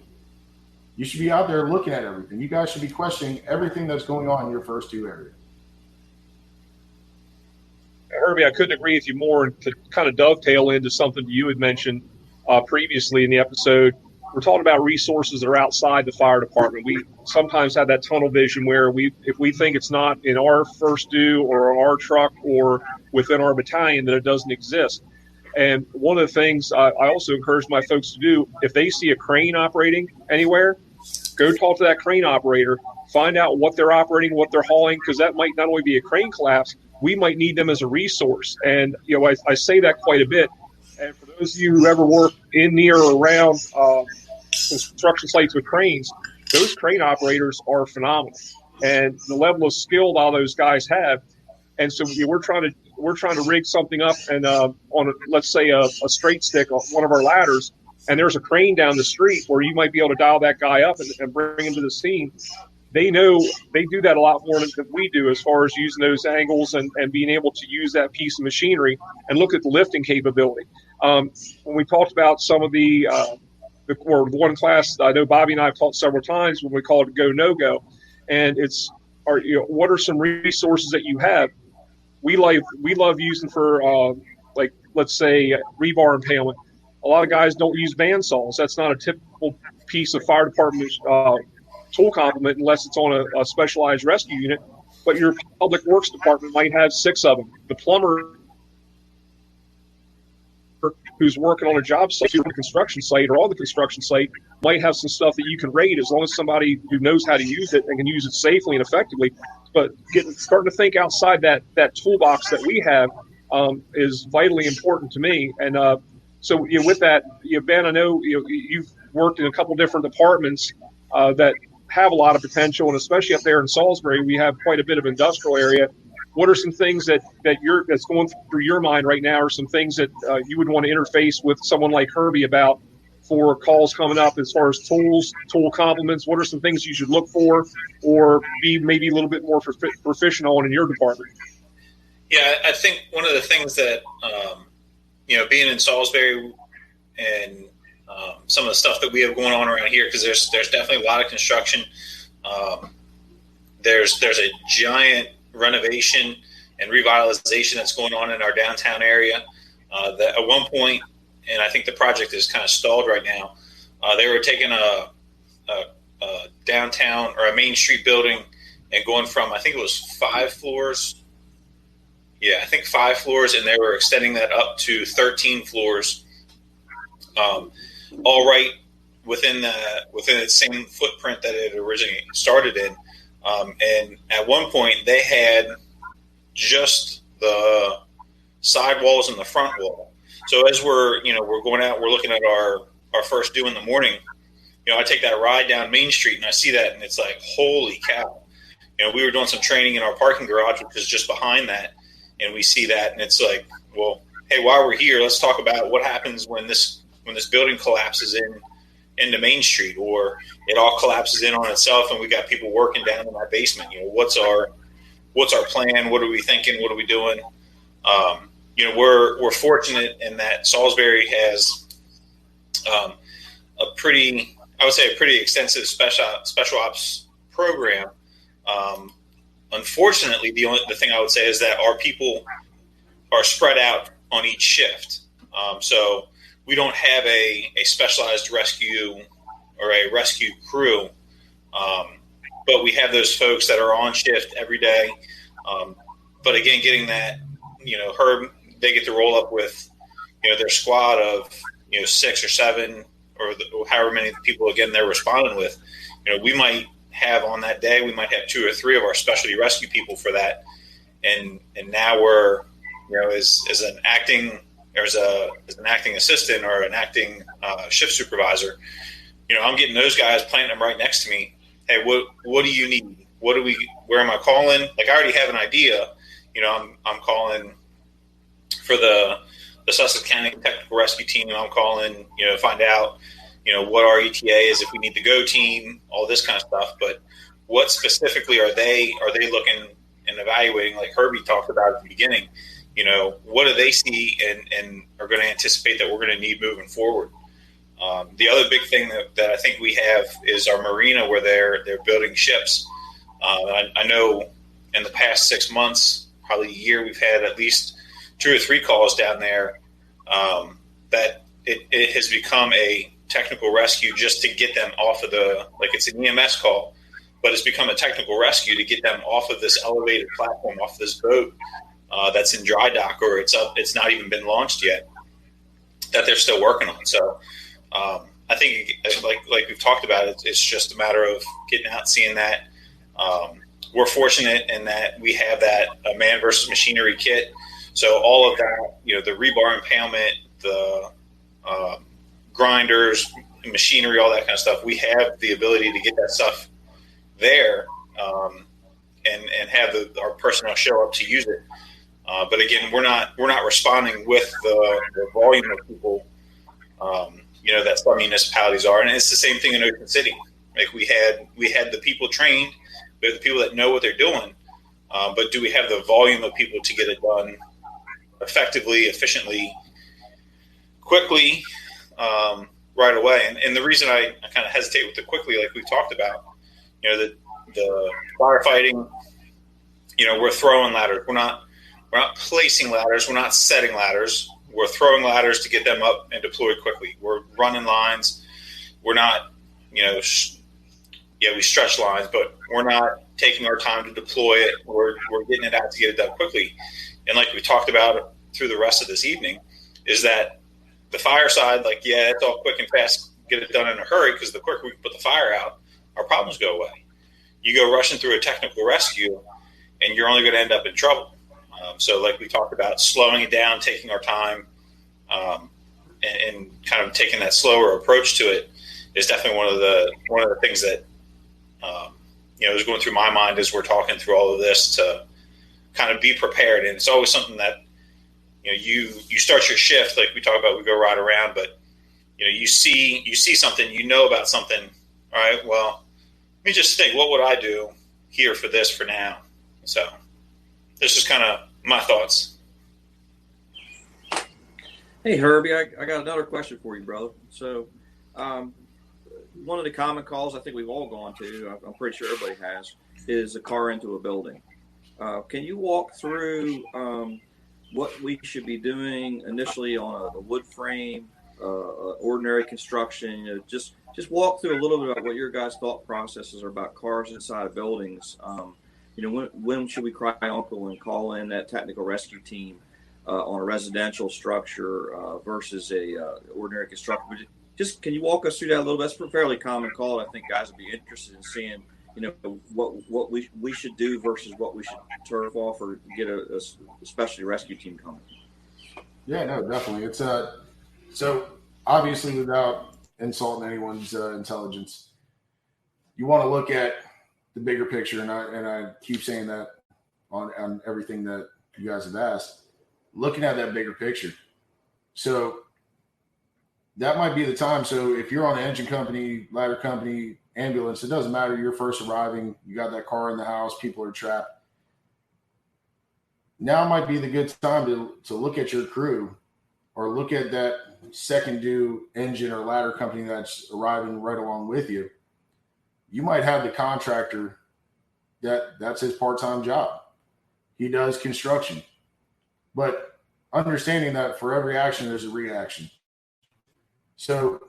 You should be out there looking at everything. You guys should be questioning everything that's going on in your first due area. Herbie, I couldn't agree with you more. And to kind of dovetail into something you had mentioned previously in the episode, we're talking about resources that are outside the fire department. We sometimes have that tunnel vision where if we think it's not in our first due or our truck or within our battalion, that it doesn't exist. And one of the things I also encourage my folks to do, if they see a crane operating anywhere, go talk to that crane operator, find out what they're operating, what they're hauling, because that might not only be a crane collapse, we might need them as a resource. And, I say that quite a bit. And for those of you who ever work in, near, or around construction sites with cranes, those crane operators are phenomenal. And the level of skill all those guys have. And so we're trying to rig something up and let's say a straight stick on one of our ladders, and there's a crane down the street where you might be able to dial that guy up and bring him to the scene. They know they do that a lot more than we do as far as using those angles and being able to use that piece of machinery and look at the lifting capability. When we talked about some of the one class, I know Bobby and I have talked several times when we call it go, no go. And what are some resources that you have? We love using for let's say rebar impalement. A lot of guys don't use bandsaws. That's not a typical piece of fire department tool complement unless it's on a specialized rescue unit. But your public works department might have 6 of them. The plumber who's working on a job site, on a construction site, or on the construction site might have some stuff that you can rate as long as somebody who knows how to use it and can use it safely and effectively. But starting to think outside that toolbox that we have is vitally important to me. And so with that, Ben, I know you've worked in a couple different departments that have a lot of potential, and especially up there in Salisbury, we have quite a bit of industrial area. What are some things that's going through your mind right now, or some things that you would want to interface with someone like Herbie about for calls coming up as far as tools, tool complements? What are some things you should look for or be maybe a little bit more proficient on in your department? Yeah, I think one of the things that, being in Salisbury and some of the stuff that we have going on around here, because there's definitely a lot of construction. There's a giant renovation and revitalization that's going on in our downtown area. That at one point, and I think the project is kind of stalled right now, they were taking a downtown or a Main Street building and going from, I think it was 5 floors. Yeah, I think 5 floors, and they were extending that up to 13 floors, all right within the same footprint that it originally started in. And at one point, they had just the side walls and the front wall. So as we're going out, we're looking at our first due in the morning. I take that ride down Main Street and I see that, and it's like, holy cow! We were doing some training in our parking garage, which is just behind that, and we see that, and it's like, well, hey, while we're here, let's talk about what happens when this building collapses into Main Street, or it all collapses in on itself, and we got people working down in our basement. What's our plan? What are we thinking? What are we doing? We're fortunate in that Salisbury has a pretty extensive special ops program. Unfortunately, the thing I would say is that our people are spread out on each shift. So we don't have a specialized rescue or a rescue crew, but we have those folks that are on shift every day. But again, getting that, Herb, they get to roll up with, their squad of, 6 or 7 or however many people, again, they're responding with. We might have on that day, we might have 2 or 3 of our specialty rescue people for that. And now we're, as an acting assistant or an acting shift supervisor, I'm getting those guys, planting them right next to me. Hey, what do you need? Where am I calling? Like, I already have an idea. I'm calling for the Sussex County Technical Rescue Team, and I'm calling, find out, what our ETA is, if we need the go team, all this kind of stuff. But what specifically are they looking and evaluating, like Herbie talked about at the beginning? What do they see and are going to anticipate that we're going to need moving forward? The other big thing that I think we have is our marina, where they're building ships. I know in the past 6 months, probably a year, we've had at least 2 or 3 calls down there that it has become a technical rescue just to get them off of it's an EMS call, but it's become a technical rescue to get them off of this elevated platform, off this boat that's in dry dock, or it's not even been launched yet, that they're still working on. So I think, like we've talked about, it's just a matter of getting out, seeing that. We're fortunate in that we have that man versus machinery kit. So all of that, the rebar impalement, the grinders, machinery, all that kind of stuff, we have the ability to get that stuff there and have our personnel show up to use it. But again, we're not responding with the volume of people, that some municipalities are. And it's the same thing in Ocean City. Like we had the people trained, we have the people that know what they're doing, but do we have the volume of people to get it done effectively, efficiently, quickly, right away? And the reason I kind of hesitate with the quickly, like we've talked about, the firefighting, we're throwing ladders. We're not placing ladders. We're not setting ladders. We're throwing ladders to get them up and deployed quickly. We're running lines. We're not, we stretch lines, but we're not taking our time to deploy it. We're getting it out to get it done quickly. And like we talked about through the rest of this evening, is that the fire side, it's all quick and fast, get it done in a hurry, because the quicker we can put the fire out, our problems go away. You go rushing through a technical rescue, and you're only going to end up in trouble. So like we talked about, slowing it down, taking our time, and kind of taking that slower approach to it is definitely one of the things that is going through my mind as we're talking through all of this to kind of be prepared. And it's always something that, you start your shift, like we talk about, we go right around, but you see something, about something. All right, well, let me just think, what would I do here for this for now? So this is kind of my thoughts. Hey, Herbie, I got another question for you, brother. So one of the common calls I think we've all gone to, I'm pretty sure everybody has, is a car into a building. Can you walk through what we should be doing initially on a wood frame, ordinary construction? Just walk through a little bit about what your guys' thought processes are about cars inside of buildings. When should we cry uncle and call in that technical rescue team on a residential structure versus a ordinary construction? Just can you walk us through that a little bit? That's a fairly common call. I think guys would be interested in seeing, what we should do versus what we should turf off or get a specialty rescue team coming. Yeah, no, definitely. It's so obviously, without insulting anyone's intelligence, you want to look at the bigger picture, and I keep saying that on everything that you guys have asked, looking at that bigger picture. So that might be the time. So if you're on an engine company, ladder company, ambulance, it doesn't matter. You're first arriving. You got that car in the house. People are trapped. Now might be the good time to look at your crew or look at that second due engine or ladder company that's arriving right along with you. You might have the contractor that's his part-time job. He does construction. But understanding that for every action, there's a reaction. So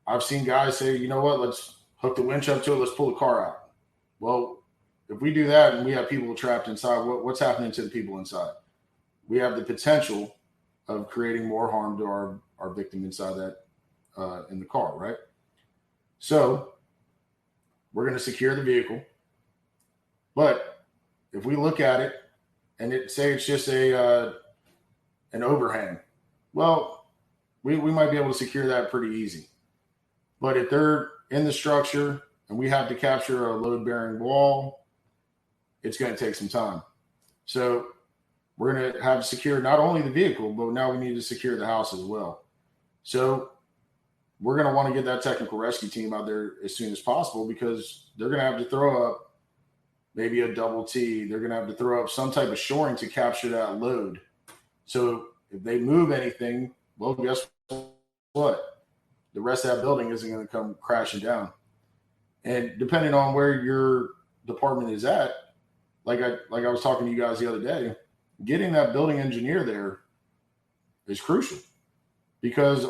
I've seen guys say, you know what, let's hook the winch up to it, let's pull the car out. Well, if we do that and we have people trapped inside, what's happening to the people inside? We have the potential of creating more harm to our victim inside that in the car, right? So we're going to secure the vehicle. But if we look at it and say it's just an overhang, well, we might be able to secure that pretty easy. But if they're in the structure and we have to capture a load-bearing wall, it's going to take some time. So we're going to have to secure not only the vehicle, but now we need to secure the house as well. So we're going to want to get that technical rescue team out there as soon as possible because they're going to have to throw up maybe a double T. They're going to have to throw up some type of shoring to capture that load. So if they move anything, well, guess what? The rest of that building isn't going to come crashing down. And depending on where your department is at, like I was talking to you guys the other day, getting that building engineer there is crucial because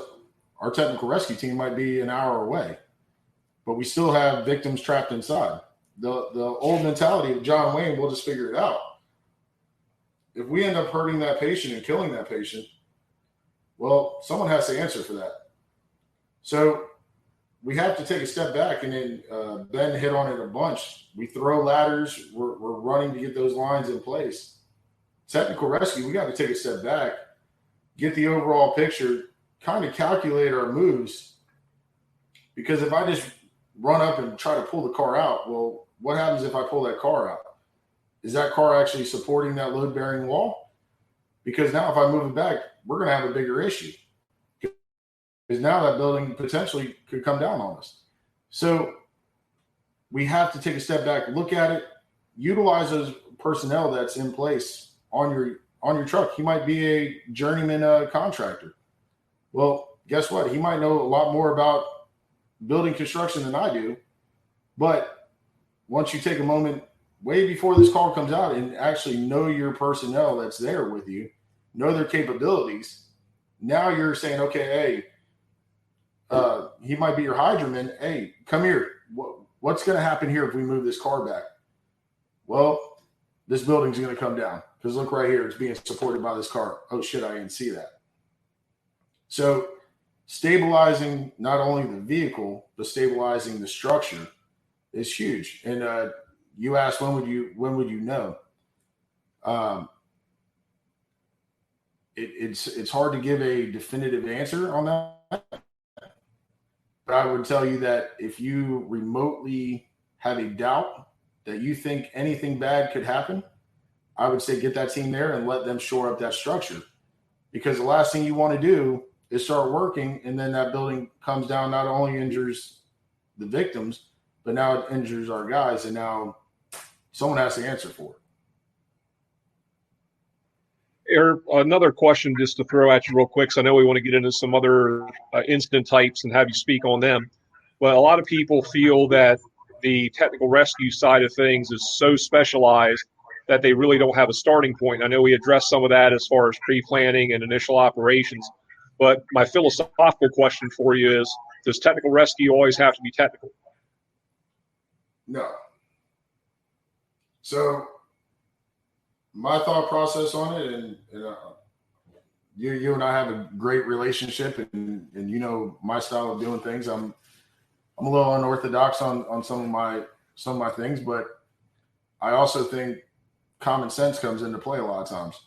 our technical rescue team might be an hour away, but we still have victims trapped inside. The old mentality of John Wayne, we'll just figure it out. If we end up hurting that patient and killing that patient, well, someone has to answer for that. So we have to take a step back, and then Ben hit on it a bunch. We throw ladders. We're running to get those lines in place. Technical rescue, we got to take a step back, get the overall picture, kind of calculate our moves. Because if I just run up and try to pull the car out, well, what happens if I pull that car out? Is that car actually supporting that load-bearing wall? Because now if I move it back, we're going to have a bigger issue. Because now that building potentially could come down on us. So we have to take a step back, look at it, utilize those personnel that's in place on your truck. He might be a journeyman contractor. Well, guess what? He might know a lot more about building construction than I do. But once you take a moment way before this call comes out and actually know your personnel that's there with you, know their capabilities, now you're saying, okay, hey, he might be your hydroman. Hey, come here. What's going to happen here if we move this car back? Well, this building's going to come down because look right here. It's being supported by this car. Oh, shit, I didn't see that. So stabilizing not only the vehicle, but stabilizing the structure is huge. And you asked when would you know? It's hard to give a definitive answer on that. But I would tell you that if you remotely have a doubt that you think anything bad could happen, I would say get that team there and let them shore up that structure. Because the last thing you want to do is start working, and then that building comes down, not only injures the victims, but now it injures our guys, and now someone has to answer for it. Eric, another question just to throw at you real quick, because I know we want to get into some other incident types and have you speak on them. But a lot of people feel that the technical rescue side of things is so specialized that they really don't have a starting point. I know we addressed some of that as far as pre-planning and initial operations. But my philosophical question for you is, does technical rescue always have to be technical? No. So my thought process on it, and you and I have a great relationship, and you know my style of doing things. I'm a little unorthodox on some of my things, but I also think common sense comes into play a lot of times.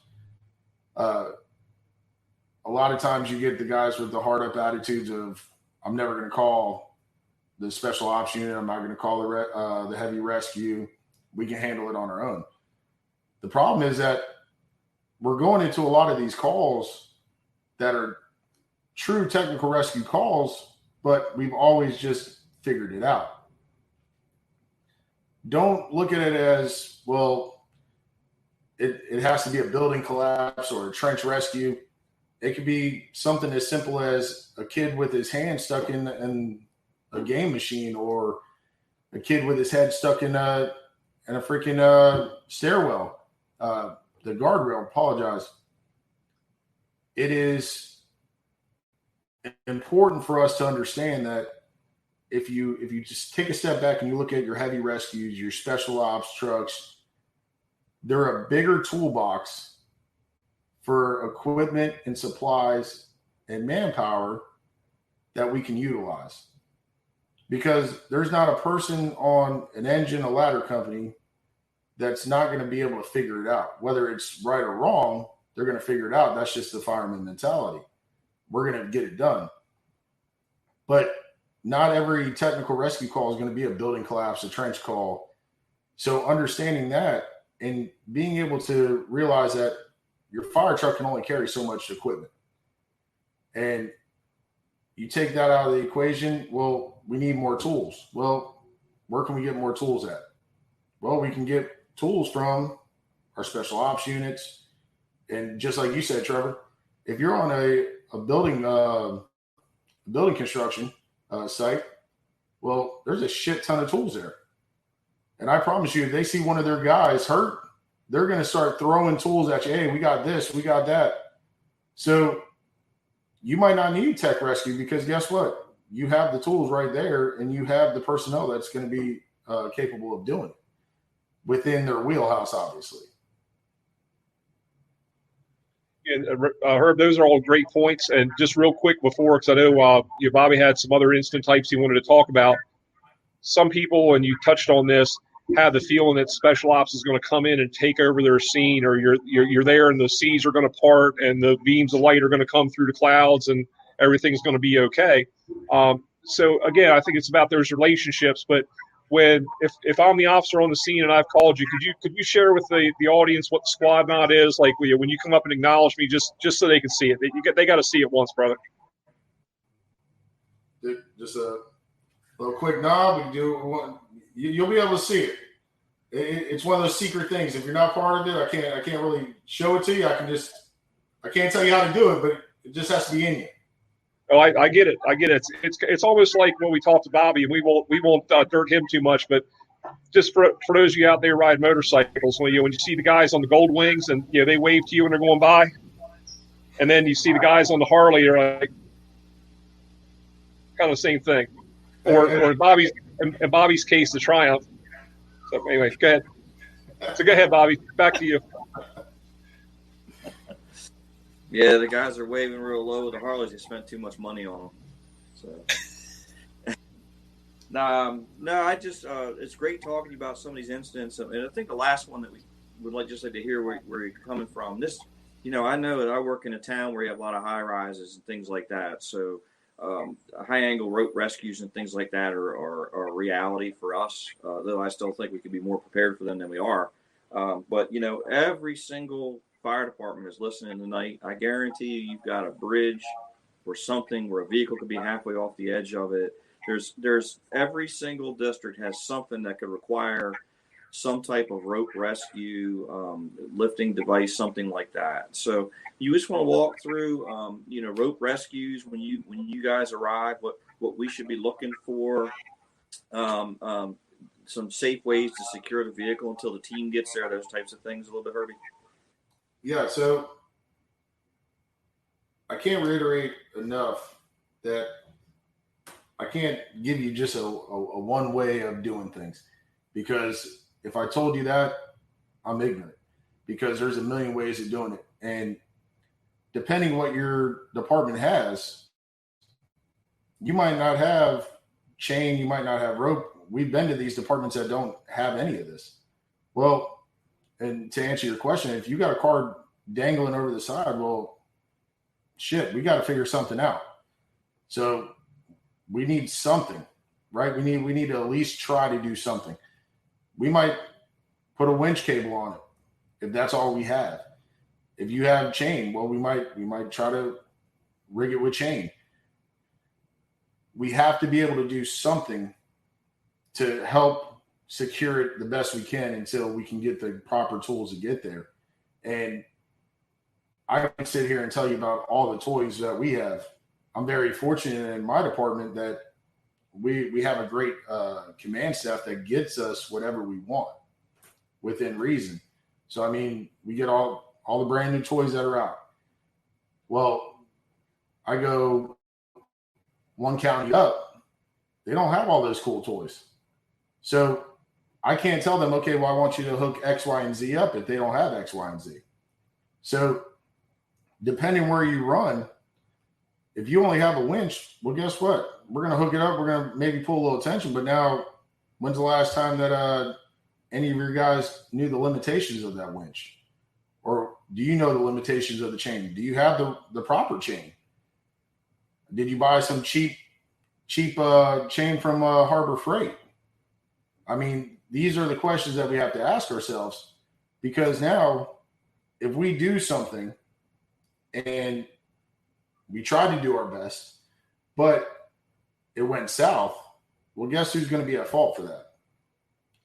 A lot of times you get the guys with the hard up attitudes of, I'm never going to call the special ops unit. I'm not going to call the heavy rescue. We can handle it on our own. The problem is that we're going into a lot of these calls that are true technical rescue calls, but we've always just figured it out. Don't look at it as, well, it has to be a building collapse or a trench rescue. It could be something as simple as a kid with his hand stuck in a game machine, or a kid with his head stuck in a freaking stairwell, the guardrail. Apologize. It is important for us to understand that if you just take a step back and you look at your heavy rescues, your special ops trucks, they're a bigger toolbox for equipment and supplies and manpower that we can utilize. Because there's not a person on an engine, a ladder company, that's not going to be able to figure it out. Whether it's right or wrong, they're going to figure it out. That's just the fireman mentality. We're going to get it done. But not every technical rescue call is going to be a building collapse, a trench call. So understanding that and being able to realize that your fire truck can only carry so much equipment. And you take that out of the equation, well, we need more tools. Well, where can we get more tools at? Well, we can get tools from our special ops units. And just like you said, Trevor, if you're on a building construction site, well, there's a shit ton of tools there. And I promise you, if they see one of their guys hurt, they're going to start throwing tools at you. Hey, we got this, we got that. So you might not need tech rescue, because guess what? You have the tools right there, and you have the personnel that's going to be capable of doing it within their wheelhouse, obviously. And Herb, those are all great points. And just real quick before, because I know Bobby had some other instant types he wanted to talk about. Some people, and you touched on this, have the feeling that special ops is going to come in and take over their scene, or you're there and the seas are going to part and the beams of light are going to come through the clouds and everything's going to be okay. So again, I think it's about those relationships. But if I'm the officer on the scene and I've called you, could you share with the audience what the squad knot is? Like when you come up and acknowledge me, just so they can see it. They got to see it once, brother. Just a little quick nod. You'll be able to see it. It's one of those secret things. If you're not part of it, I can't really show it to you. I can't tell you how to do it, but it just has to be in you. Oh, I get it. It's almost like when we talked to Bobby, and we won't dirt him too much, but just for those of you out there riding motorcycles, when you see the guys on the Gold Wings and they wave to you when they're going by, and then you see the guys on the Harley, are like kind of the same thing, or in Bobby's case, the Triumph. So anyway, go ahead. So go ahead, Bobby. Back to you. Yeah, the guys are waving real low with the Harleys. They spent too much money on them. So, no, I just it's great talking about some of these incidents, and I think the last one that we would like to hear where you're coming from. This, I know that I work in a town where you have a lot of high rises and things like that. So high angle rope rescues and things like that are a reality for us, though I still think we could be more prepared for them than we are. But every single fire department is listening tonight. I guarantee you've got a bridge or something where a vehicle could be halfway off the edge of it. There's every single district has something that could require some type of rope rescue, lifting device, something like that. So you just want to walk through, rope rescues when you guys arrive, what we should be looking for, some safe ways to secure the vehicle until the team gets there, those types of things a little bit, Herbie. Yeah, so I can't reiterate enough that I can't give you just a one way of doing things, because if I told you that, I'm ignorant, because there's a million ways of doing it. And depending what your department has, you might not have chain, you might not have rope. We've been to these departments that don't have any of this. Well, and to answer your question, if you got a car dangling over the side, well, shit, we got to figure something out. So we need something, right? We need to at least try to do something. We might put a winch cable on it if that's all we have. If you have chain, well, we might try to rig it with chain. We have to be able to do something to help secure it the best we can until we can get the proper tools to get there. And I can sit here and tell you about all the toys that we have. I'm very fortunate in my department that we have a great command staff that gets us whatever we want within reason. So, I mean, we get all the brand new toys that are out. Well, I go one county up, they don't have all those cool toys. So I can't tell them, okay, well, I want you to hook X, Y, and Z up if they don't have X, Y, and Z. So depending where you run, if you only have a winch, well, guess what? We're going to hook it up. We're going to maybe pull a little tension. But now, when's the last time that any of your guys knew the limitations of that winch? Or do you know the limitations of the chain? Do you have the proper chain? Did you buy some cheap chain from Harbor Freight? I mean, these are the questions that we have to ask ourselves, because now if we do something and we tried to do our best, but it went south, well, guess who's going to be at fault for that?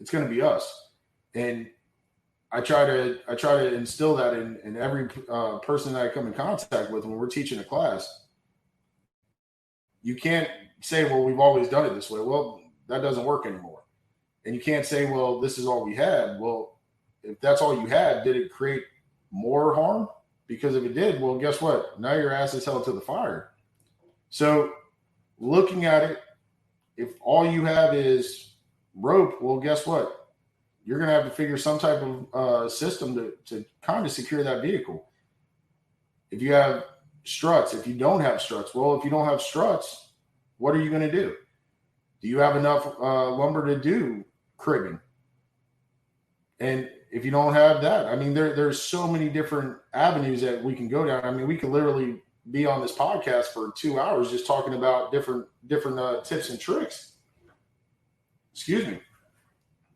It's going to be us. And I try to instill that in every person that I come in contact with when we're teaching a class. You can't say, well, we've always done it this way. Well, that doesn't work anymore. And you can't say, well, this is all we had. Well, if that's all you had, did it create more harm? Because if it did, well, guess what? Now your ass is held to the fire. So looking at it, if all you have is rope, well, guess what? You're going to have to figure some type of system to kind of secure that vehicle. If you have struts, if you don't have struts, well, if you don't have struts, what are you going to do? Do you have enough lumber to do cribbing? And if you don't have that, I mean, there's so many different avenues that we can go down. I mean, we could literally be on this podcast for 2 hours just talking about different tips and tricks. Excuse me.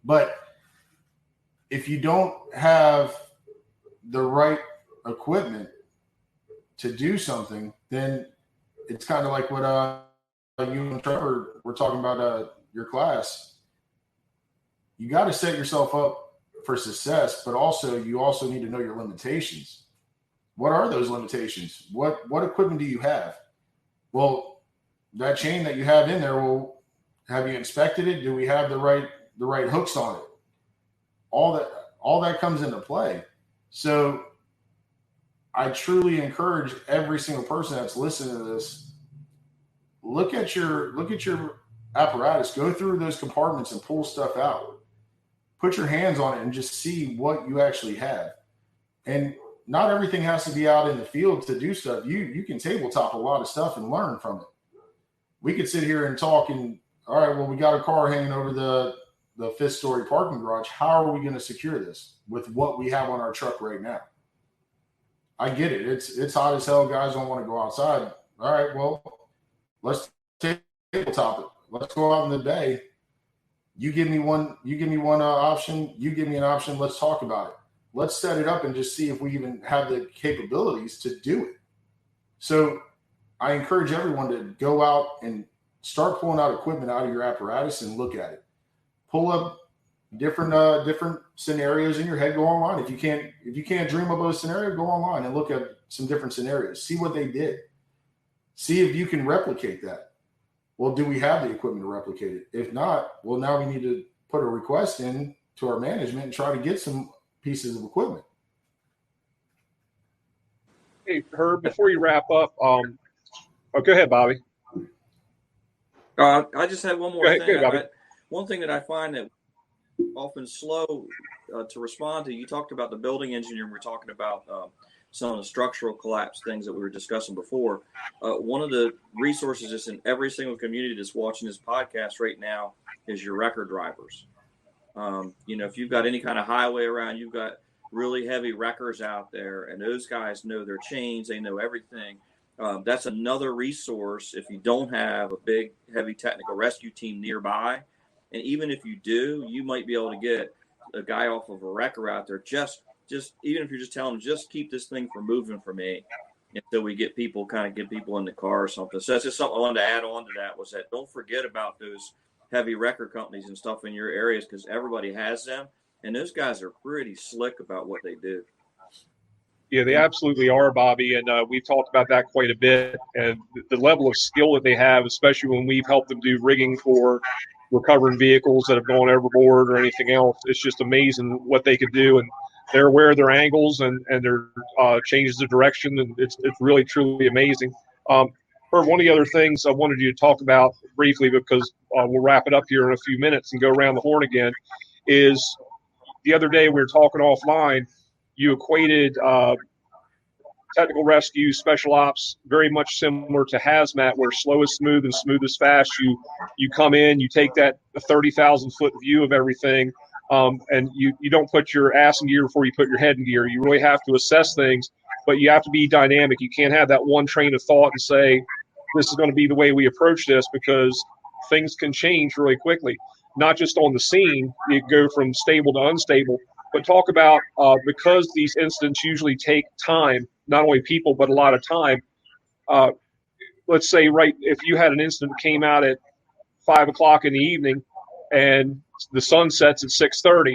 But if you don't have the right equipment to do something, then it's kind of like what you and Trevor were talking about your class. You got to set yourself up for success, but you also need to know your limitations. What are those limitations? What equipment do you have? Well, that chain that you have in there, well, have you inspected it? Do we have the right hooks on it? All that comes into play. So I truly encourage every single person that's listening to this, look at your apparatus, go through those compartments and pull stuff out. Put your hands on it and just see what you actually have. And not everything has to be out in the field to do stuff. You can tabletop a lot of stuff and learn from it. We could sit here and talk and, all right, well, we got a car hanging over the 5th story parking garage. How are we going to secure this with what we have on our truck right now? I get it. It's hot as hell. Guys don't want to go outside. All right, well, Let's tabletop it. Let's go out in the day. You give me one option. You give me an option. Let's talk about it. Let's set it up and just see if we even have the capabilities to do it. So I encourage everyone to go out and start pulling out equipment out of your apparatus and look at it. Pull up different scenarios in your head. Go online. If you can't dream up a scenario, go online and look at some different scenarios. See what they did. See if you can replicate that. Well, do we have the equipment to replicate it? If not, well, now we need to put a request in to our management and try to get some pieces of equipment. Hey, Herb, before you wrap up, go ahead, Bobby. I just had one more thing. Go ahead, one thing that I find that often slow to respond to, you talked about the building engineer, and we're talking about some of the structural collapse things that we were discussing before. One of the resources that's in every single community that's watching this podcast right now is your wrecker drivers. If you've got any kind of highway around, you've got really heavy wreckers out there, and those guys know their chains, they know everything. That's another resource if you don't have a big, heavy technical rescue team nearby. And even if you do, you might be able to get a guy off of a wrecker out there. Just even if you're just telling them, just keep this thing from moving for me until we get people in the car or something. So that's just something I wanted to add on to that, was that don't forget about those heavy wrecker companies and stuff in your areas, because everybody has them. And those guys are pretty slick about what they do. Yeah, they absolutely are, Bobby, and we've talked about that quite a bit. And the level of skill that they have, especially when we've helped them do rigging for recovering vehicles that have gone overboard or anything else, it's just amazing what they could do. And they're aware of their angles and their changes of direction, and it's really, truly amazing. Herb, one of the other things I wanted you to talk about briefly, because we'll wrap it up here in a few minutes and go around the horn again, is the other day we were talking offline. You equated technical rescue, special ops, very much similar to hazmat, where slow is smooth and smooth is fast. You come in, you take that 30,000-foot view of everything, and you don't put your ass in gear before you put your head in gear. You really have to assess things, but you have to be dynamic. You can't have that one train of thought and say, this is going to be the way we approach this, because things can change really quickly. Not just on the scene, you go from stable to unstable, but talk about because these incidents usually take time, not only people, but a lot of time. Let's say, if you had an incident that came out at 5 o'clock in the evening and the sun sets at 6:30,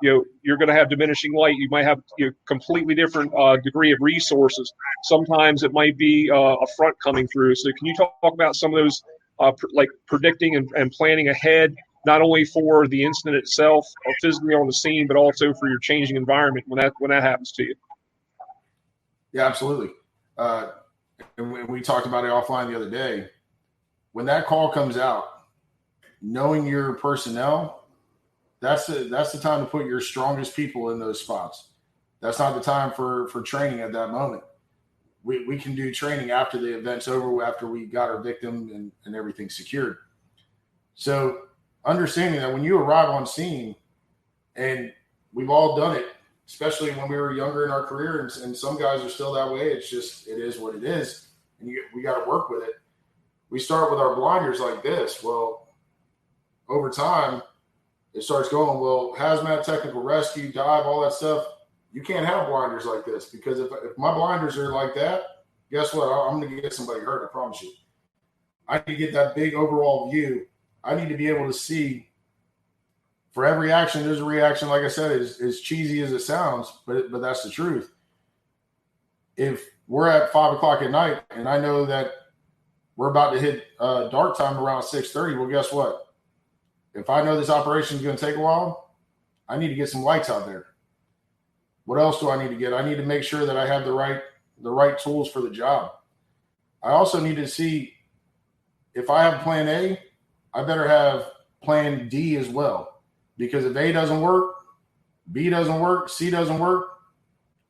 you're going to have diminishing light. You might have completely different degree of resources. Sometimes it might be a front coming through. So can you talk about some of those, like predicting and planning ahead, not only for the incident itself or physically on the scene, but also for your changing environment when that happens to you? Yeah, absolutely. And we talked about it offline the other day. When that call comes out, knowing your personnel, that's the time to put your strongest people in those spots. That's not the time for training at that moment. We can do training after the event's over, after we got our victim and everything secured. So understanding that when you arrive on scene, and we've all done it, especially when we were younger in our career, and some guys are still that way. It is what it is, and we got to work with it. We start with our blinders like this. Well, over time, it starts going, well, hazmat, technical rescue, dive, all that stuff. You can't have blinders like this, because if my blinders are like that, guess what? I'm going to get somebody hurt, I promise you. I need to get that big overall view. I need to be able to see, for every action, there's a reaction. Like I said, as cheesy as it sounds, but that's the truth. If we're at 5 o'clock at night and I know that we're about to hit dark time around 6:30, well, guess what? If I know this operation is going to take a while, I need to get some lights out there. What else do I need to get? I need to make sure that I have the right tools for the job. I also need to see, if I have plan A, I better have plan D as well. Because if A doesn't work, B doesn't work, C doesn't work,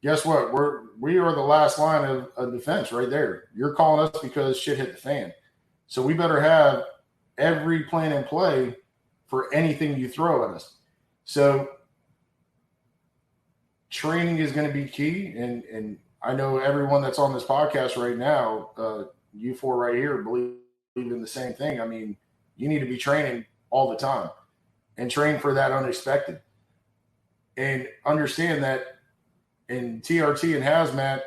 guess what? We are the last line of defense right there. You're calling us because shit hit the fan. So we better have every plan in play for anything you throw at us. So training is going to be key. And I know everyone that's on this podcast right now, you four right here, believe in the same thing. I mean, you need to be training all the time and train for that unexpected. And understand that in TRT and hazmat,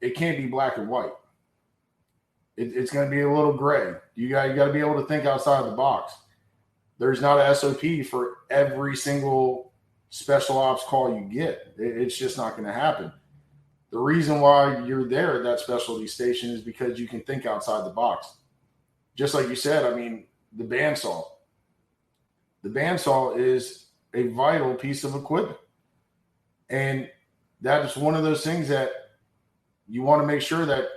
it can't be black and white. It's going to be a little gray. You got to be able to think outside the box. There's not a SOP for every single special ops call you get. It's just not going to happen. The reason why you're there at that specialty station is because you can think outside the box. Just like you said, I mean, the bandsaw. The bandsaw is a vital piece of equipment. And that is one of those things that you want to make sure that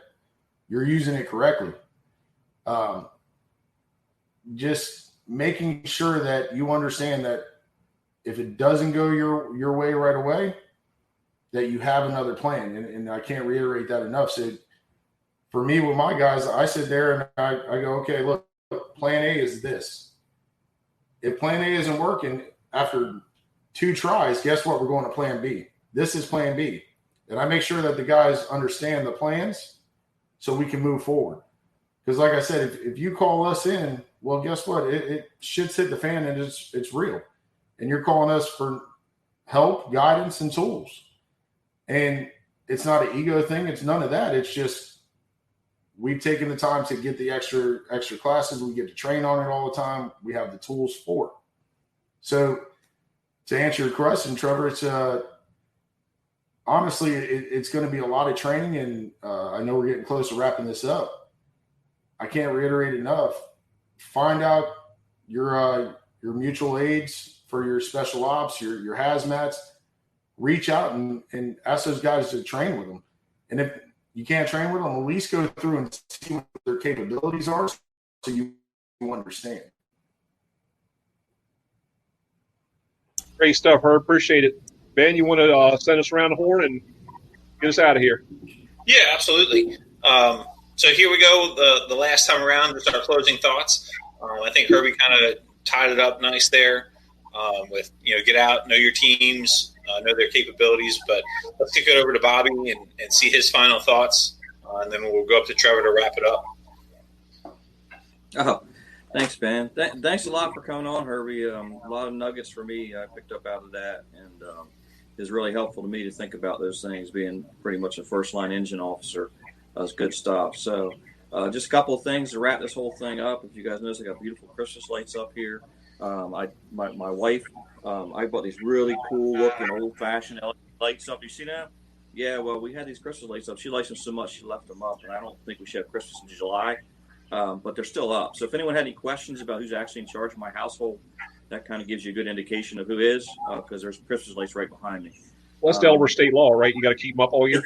you're using it correctly. Just making sure that you understand that if it doesn't go your way right away, that you have another plan. And I can't reiterate that enough. So for me, with my guys, I sit there and I go, okay, look, plan A is this. If plan A isn't working after 2 tries, guess what? We're going to plan B. This is plan B. And I make sure that the guys understand the plans so we can move forward. Because like I said, if you call us in, well, guess what? It shit's hit the fan and it's real. And you're calling us for help, guidance, and tools. And it's not an ego thing. It's none of that. It's just we've taken the time to get the extra classes. We get to train on it all the time. We have the tools for it. So to answer your question, Trevor, it's honestly, it's going to be a lot of training, and I know we're getting close to wrapping this up. I can't reiterate enough. Find out your mutual aids for your special ops, your hazmats. Reach out and ask those guys to train with them. And if you can't train with them, at least go through and see what their capabilities are so you understand. Great stuff, Herb. Appreciate it. Ben, you want to send us around the horn and get us out of here? Yeah, absolutely. So here we go. The last time around, just our closing thoughts. I think Herbie kind of tied it up nice there with, get out, know your teams, know their capabilities. But let's kick it over to Bobby and see his final thoughts, and then we'll go up to Trevor to wrap it up. Oh, thanks, Ben. Thanks a lot for coming on, Herbie. A lot of nuggets for me I picked up out of that, and it's really helpful to me to think about those things, being pretty much a first-line engine officer. That's good stuff. So just a couple of things to wrap this whole thing up. If you guys notice, I got beautiful Christmas lights up here. My wife, I bought these really cool-looking old-fashioned LED lights up. You see that? Yeah, well, we had these Christmas lights up. She likes them so much she left them up, and I don't think we should have Christmas in July. But they're still up. So if anyone had any questions about who's actually in charge of my household, that kind of gives you a good indication of who is, because there's Christmas lights right behind me. Well, that's Delaware state law, right? You got to keep them up all year.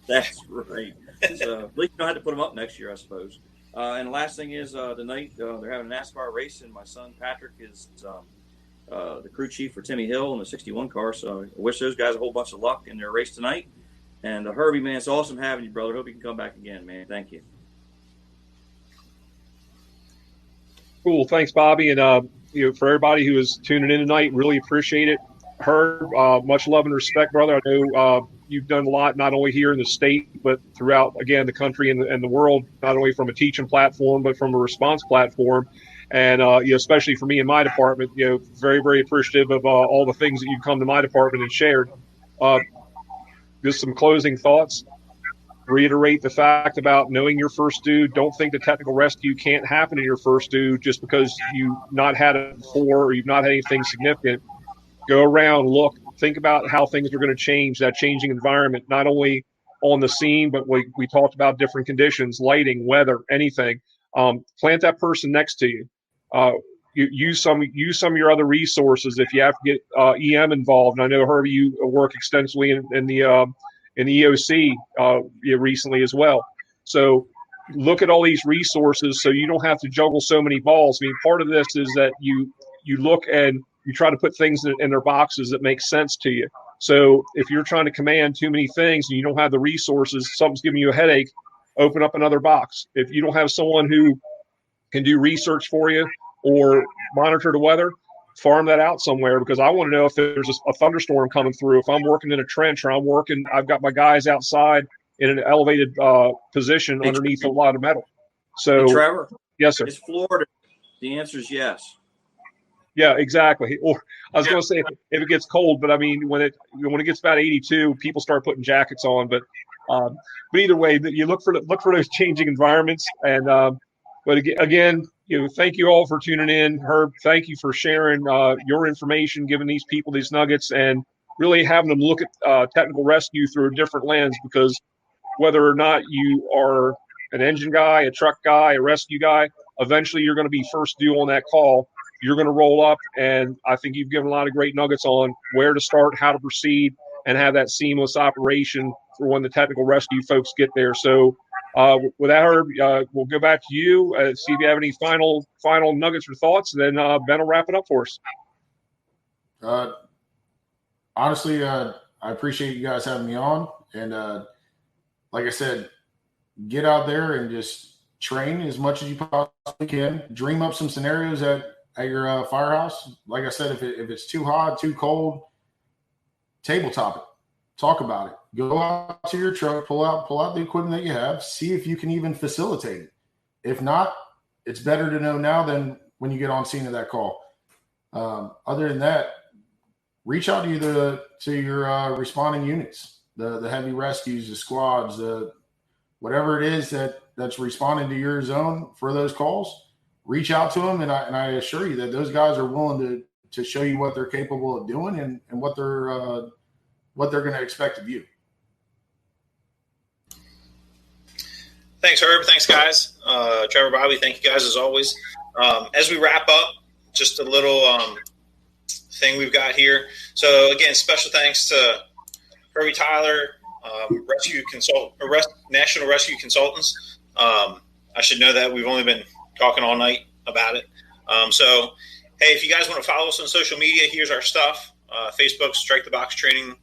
That's right. So at least you don't have to put them up next year, I suppose. And the last thing is tonight they're having a NASCAR race, and my son Patrick is the crew chief for Timmy Hill in the 61 car. So I wish those guys a whole bunch of luck in their race tonight. And Herbie, man, it's awesome having you, brother. Hope you can come back again, man. Thank you. Cool. Thanks, Bobby. And, for everybody who is tuning in tonight, really appreciate it. Herb, much love and respect, brother. I know you've done a lot, not only here in the state, but throughout, again, the country and the world, not only from a teaching platform, but from a response platform. And, especially for me in my department, very, very appreciative of all the things that you've come to my department and shared. Just some closing thoughts. Reiterate the fact about knowing your first due. Don't think the technical rescue can't happen in your first due just because you've not had it before or you've not had anything significant. Go around, look, think about how things are going to change, that changing environment, not only on the scene, but we talked about different conditions, lighting, weather, anything. Plant that person next to you. Use some of your other resources if you have to get EM involved. And I know, Herbie, you work extensively in the EOC recently as well. So look at all these resources so you don't have to juggle so many balls. I mean, part of this is that you look and you try to put things in their boxes that make sense to you. So if you're trying to command too many things and you don't have the resources, something's giving you a headache, open up another box. If you don't have someone who can do research for you or monitor the weather, farm that out somewhere, because I want to know if there's a thunderstorm coming through. If I'm working in a trench or I've got my guys outside in an elevated position underneath a lot of metal. So hey, Trevor, Yes, sir. It's Florida. The answer is yes. Yeah, exactly. Or I was going to say if it gets cold, but I mean when it gets about 82, people start putting jackets on. But either way, you look for those changing environments. And but again, thank you all for tuning in. Herb, thank you for sharing your information, giving these people these nuggets, and really having them look at technical rescue through a different lens. Because whether or not you are an engine guy, a truck guy, a rescue guy, eventually you're going to be first due on that call. You're going to roll up, and I think you've given a lot of great nuggets on where to start, how to proceed, and have that seamless operation for when the technical rescue folks get there. So with that, Herb, we'll go back to you, see if you have any final nuggets or thoughts, and then Ben will wrap it up for us. Honestly, I appreciate you guys having me on. And like I said, get out there and just train as much as you possibly can. Dream up some scenarios at your firehouse. Like I said, if it's too hot, too cold, tabletop it. Talk about it. Go out to your truck, pull out the equipment that you have, see if you can even facilitate it. If not, it's better to know now than when you get on scene of that call. Other than that, reach out to your responding units, the heavy rescues, the squads, whatever it is that's responding to your zone for those calls. Reach out to them, and I assure you that those guys are willing to show you what they're capable of doing and what they're going to expect of you. Thanks, Herb. Thanks, guys. Trevor, Bobby, thank you guys as always. As we wrap up, just a little thing we've got here. So again, special thanks to Herbie Tyler, National Rescue Consultants. I should know that. We've only been talking all night about it. So, hey, if you guys want to follow us on social media, here's our stuff. Facebook, Strike the Box Training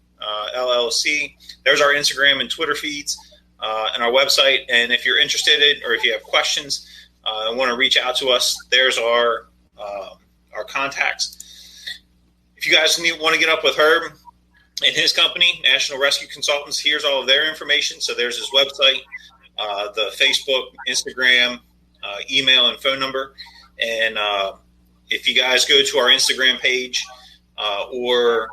LLC. There's our Instagram and Twitter feeds and our website. And if you're interested in, or if you have questions and want to reach out to us, there's our contacts. If you guys want to get up with Herb and his company, National Rescue Consultants, here's all of their information. So there's his website, the Facebook, Instagram, email, and phone number. And if you guys go to our Instagram page or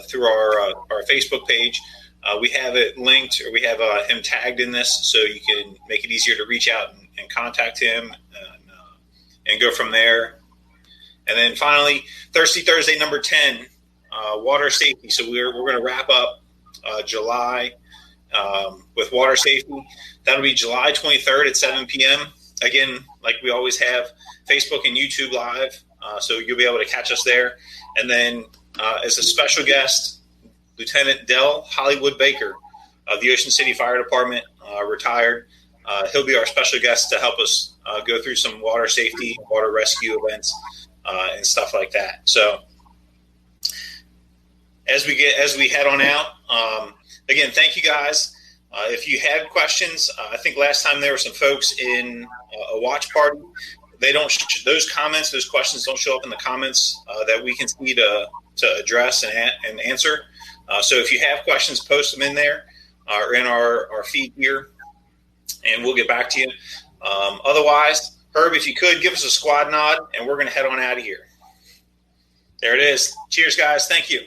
through our Facebook page, we have it linked, or we have him tagged in this, so you can make it easier to reach out and contact him and go from there. And then finally, Thirsty Thursday number 10, water safety. So we're going to wrap up July with water safety. That'll be July 23rd at 7 p.m. Again, like we always have, Facebook and YouTube Live, so you'll be able to catch us there. And then as a special guest, Lieutenant Del Hollywood Baker of the Ocean City Fire Department, retired. He'll be our special guest to help us go through some water safety, water rescue events, and stuff like that. So as we head on out, again, thank you guys. If you had questions, I think last time there were some folks in a watch party. They don't those questions don't show up in the comments that we can see to address and answer. So if you have questions, post them in there or in our feed here, and we'll get back to you. Otherwise, Herb, if you could, give us a squad nod, and we're going to head on out of here. There it is. Cheers, guys. Thank you.